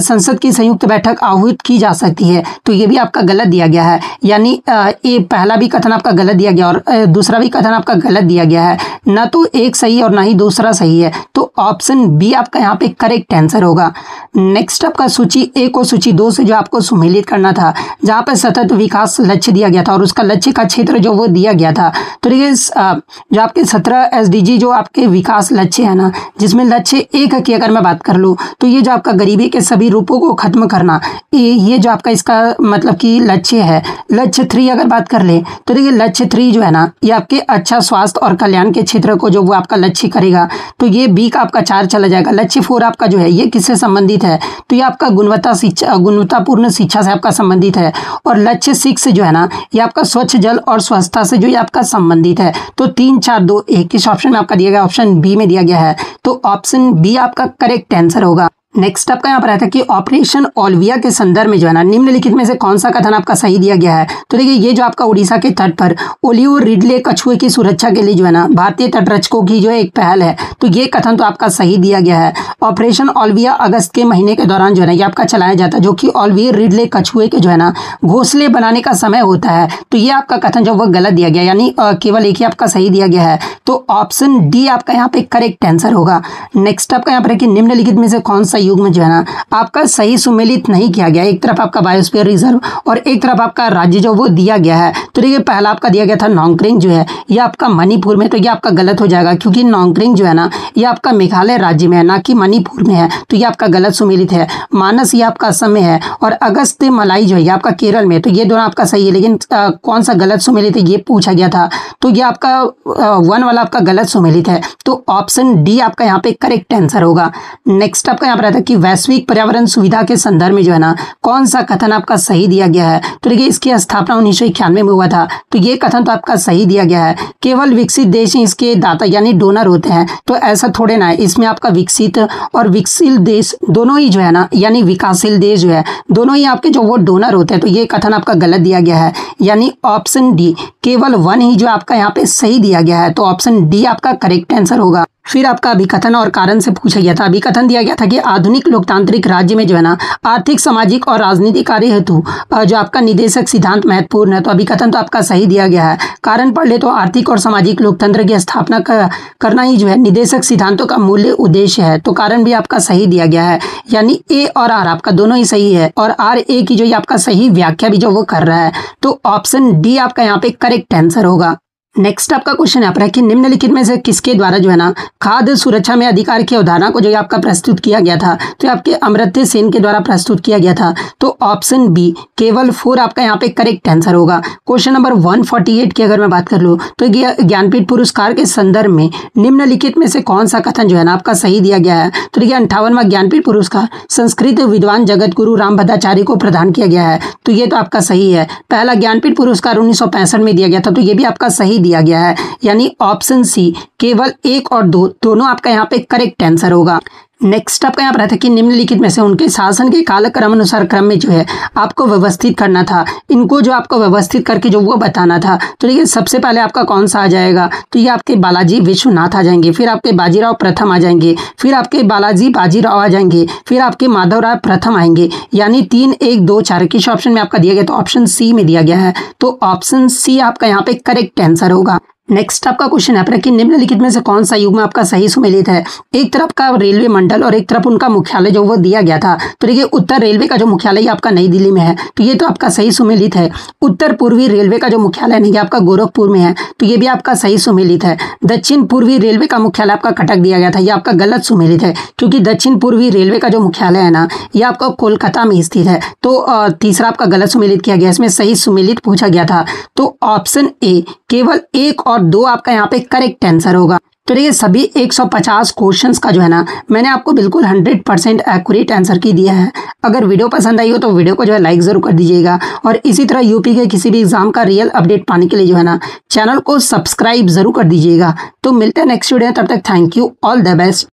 संसद की संयुक्त बैठक आहूत की जा सकती है, तो ये भी आपका गलत दिया गया है, यानी ये पहला भी कथन आपका गलत दिया गया और दूसरा भी कथन आपका गलत दिया गया है, ना तो एक सही और ना ही दूसरा सही है, तो ऑप्शन बी आपका यहाँ पे करेक्ट आंसर होगा। नेक्स्ट आपका सूची 1 और सूची 2 से जो आपको सुमेलित करना था, जहाँ पर सतत विकास लक्ष्य दिया गया था और उसका लक्ष्य का क्षेत्र जो वो दिया गया था, तो देखिए जो आपके 17 SDG जो आपके विकास लक्ष्य है ना, जिसमें लक्ष्य 1 की अगर मैं बात कर लूँ तो ये जो आपका गरीबी के सभी रूपों को खत्म करना, ये जो आपका इसका मतलब कि लक्ष्य है। लक्ष्य 3 अगर बात कर ले तो देखिए लक्ष्य 3 जो है ना ये आपके अच्छा स्वास्थ्य और कल्याण के क्षेत्र को जो वो आपका लक्ष्य करेगा, तो ये बी का आपका 4 चला जाएगा। लक्ष्य 4 आपका जो है ये किससे संबंधित है, तो ये आपका गुणवत्तापूर्ण शिक्षा से आपका संबंधित है, और लक्ष्य 6 जो है ना ये आपका स्वच्छ जल और स्वच्छता से जो ये आपका संबंधित है, तो 3, 4, 2, 1 किस ऑप्शन में आपका दिया गया, ऑप्शन बी में दिया गया है, तो ऑप्शन बी आपका करेक्ट आंसर होगा। नेक्स्ट आपका यहाँ पर आता है कि ऑपरेशन ओलिविया के संदर्भ में जो है ना निम्नलिखित में से कौन सा कथन आपका सही दिया गया है। तो देखिए ये जो आपका उड़ीसा के तट पर ओलियो रिडले कछुए की सुरक्षा के लिए जो है ना भारतीय तटरक्षकों की जो एक पहल है, तो ये कथन तो आपका सही दिया गया है। ऑपरेशन ओलिविया अगस्त के महीने के दौरान जो है ना ये आपका चलाया जाता है, जो कि ओलियो रिडले कछुए के जो है ना घोंसले बनाने का समय होता है। तो ये आपका कथन जो वो गलत दिया गया, यानी केवल एक ही आपका सही दिया गया है। तो ऑप्शन डी आपका यहाँ पे करेक्ट आंसर होगा। नेक्स्ट आपका यहाँ पर है कि निम्नलिखित में से कौन सा युग्म जो है ना आपका सही सुमेलित नहीं किया गया। एक तरफ आपका बायोस्फीयर रिजर्व और एक तरफ आपका राज्य जो वो दिया गया है। तो देखिए पहला आपका दिया गया था नोंगक्रिंग जो है ये आपका मणिपुर में, तो ये आपका गलत हो जाएगा क्योंकि नोंगक्रिंग जो है ना ये आपका मेघालय राज्य में है, ना कि मणिपुर में है। तो ये आपका गलत सुमेलित है। मानस ये आपका असम में है और अगस्त मलाई जो है ये आपका केरल में। तो ये दोनों आपका सही है, लेकिन कौन सा गलत सुमेलित है ये पूछा गया था। तो ये आपका वन वाला आपका गलत सुमेलित है। तो ऑप्शन डी आपका यहाँ पे करेक्ट आंसर होगा। नेक्स्ट आपका यहाँ पर आता है कि वैश्विक पर्यावरण सुविधा के संदर्भ में जो है ना कौन सा कथन आपका सही दिया गया है। तो देखिए इसकी स्थापना 1991 में हुआ था। तो ये कथन तो आपका सही दिया गया है। केवल विकसित देश ही इसके दाता यानी डोनर होते हैं, तो ऐसा थोड़े ना है। इसमें आपका विकसित और विकसित देश दोनों ही जो है ना यानी विकासशील देश जो है दोनों ही आपके जो वो डोनर होते हैं। तो ये कथन आपका गलत दिया गया है, यानी ऑप्शन डी केवल वन ही जो आपका यहाँ पे सही दिया गया है। तो ऑप्शन डी आपका करेक्ट आंसर होगा। फिर आपका अभिकथन और कारण से पूछा गया था। अभिकथन दिया गया था कि आधुनिक लोकतांत्रिक राज्य में जो है ना आर्थिक, सामाजिक और राजनीतिक कार्य हेतु जो आपका निदेशक सिद्धांत महत्वपूर्ण है। तो अभिकथन तो आपका सही दिया गया है। कारण पढ़ ले तो आर्थिक और सामाजिक लोकतंत्र की स्थापना करना ही जो है निदेशक सिद्धांतों का मूल्य उद्देश्य है। तो कारण भी आपका सही दिया गया है, यानी ए और आर आपका दोनों ही सही है और आर ए की जो ये आपका सही व्याख्या भी जो वो कर रहा है। तो ऑप्शन डी आपका यहाँ पे करेक्ट आंसर होगा। नेक्स्ट आपका क्वेश्चन यहाँ पर है कि निम्नलिखित में से किसके द्वारा जो है ना खाद्य सुरक्षा में अधिकार की अवधारणा को जो आपका प्रस्तुत किया गया था। तो आपके अमर्त्य सेन के द्वारा प्रस्तुत किया गया था। तो ऑप्शन बी केवल 4 आपका यहाँ पे करेक्ट आंसर होगा। क्वेश्चन नंबर 148 की अगर मैं बात कर लूँ तो ज्ञानपीठ पुरस्कार के संदर्भ में निम्नलिखित में से कौन सा कथन जो है ना आपका सही दिया गया है। तो देखिए 58वां ज्ञानपीठ पुरस्कार संस्कृत विद्वान जगत गुरु रामभद्राचार्य को प्रदान किया गया है। तो ये तो आपका सही है। पहला ज्ञानपीठ पुरस्कार 1965 में दिया गया था। तो ये भी आपका सही दिया गया है, यानी ऑप्शन सी केवल 1 और 2 दोनों आपका यहाँ पे करेक्ट आंसर होगा। नेक्स्ट आपका यहाँ पर आता है कि निम्नलिखित में से उनके शासन के कालक्रम अनुसार क्रम में जो है आपको व्यवस्थित करना था। इनको जो आपको व्यवस्थित करके जो वो बताना था। तो देखिए सबसे पहले आपका कौन सा आ जाएगा। तो ये आपके बालाजी विश्वनाथ आ जाएंगे, फिर आपके बाजीराव प्रथम आ जाएंगे, फिर आपके बालाजी बाजीराव आ जाएंगे, फिर आपके माधवराव प्रथम आएंगे, यानी 3 1 2 4 किस ऑप्शन में आपका दिया गया। तो ऑप्शन सी में दिया गया है। तो ऑप्शन सी आपका यहाँ पे करेक्ट आंसर होगा। नेक्स्ट आपका क्वेश्चन है कि निम्नलिखित में से कौन सा युग्म आपका सही सुमेलित है। एक तरफ का रेलवे मंडल और एक तरफ उनका मुख्यालय जो वो दिया गया था। तो देखिए उत्तर रेलवे का जो मुख्यालय आपका नई दिल्ली में है। तो ये तो आपका सही सुमेलित है। उत्तर पूर्वी रेलवे का जो मुख्यालय नहीं आपका गोरखपुर में है। तो ये भी आपका सही सुमेलित है। दक्षिण पूर्वी रेलवे का मुख्यालय आपका कटक दिया गया था। ये आपका गलत सुमेलित है, क्योंकि दक्षिण पूर्वी रेलवे का जो मुख्यालय है ना ये आपका कोलकाता में स्थित है। तो तीसरा आपका गलत सुमेलित किया गया, इसमें सही सुमेलित पूछा गया था। तो ऑप्शन ए केवल 1 और 2 आपका यहाँ पे करेक्ट आंसर होगा। तो देखिए सभी 150 क्वेश्चंस का जो है ना मैंने आपको बिल्कुल 100% एक्यूरेट आंसर की दिया है। अगर वीडियो पसंद आई हो तो वीडियो को जो है लाइक जरूर कर दीजिएगा और इसी तरह यूपी के किसी भी एग्जाम का रियल अपडेट पाने के लिए जो है ना चैनल को सब्सक्राइब जरूर कर दीजिएगा। तो मिलते हैं नेक्स्ट वीडियो, तब तक thank you, all the best.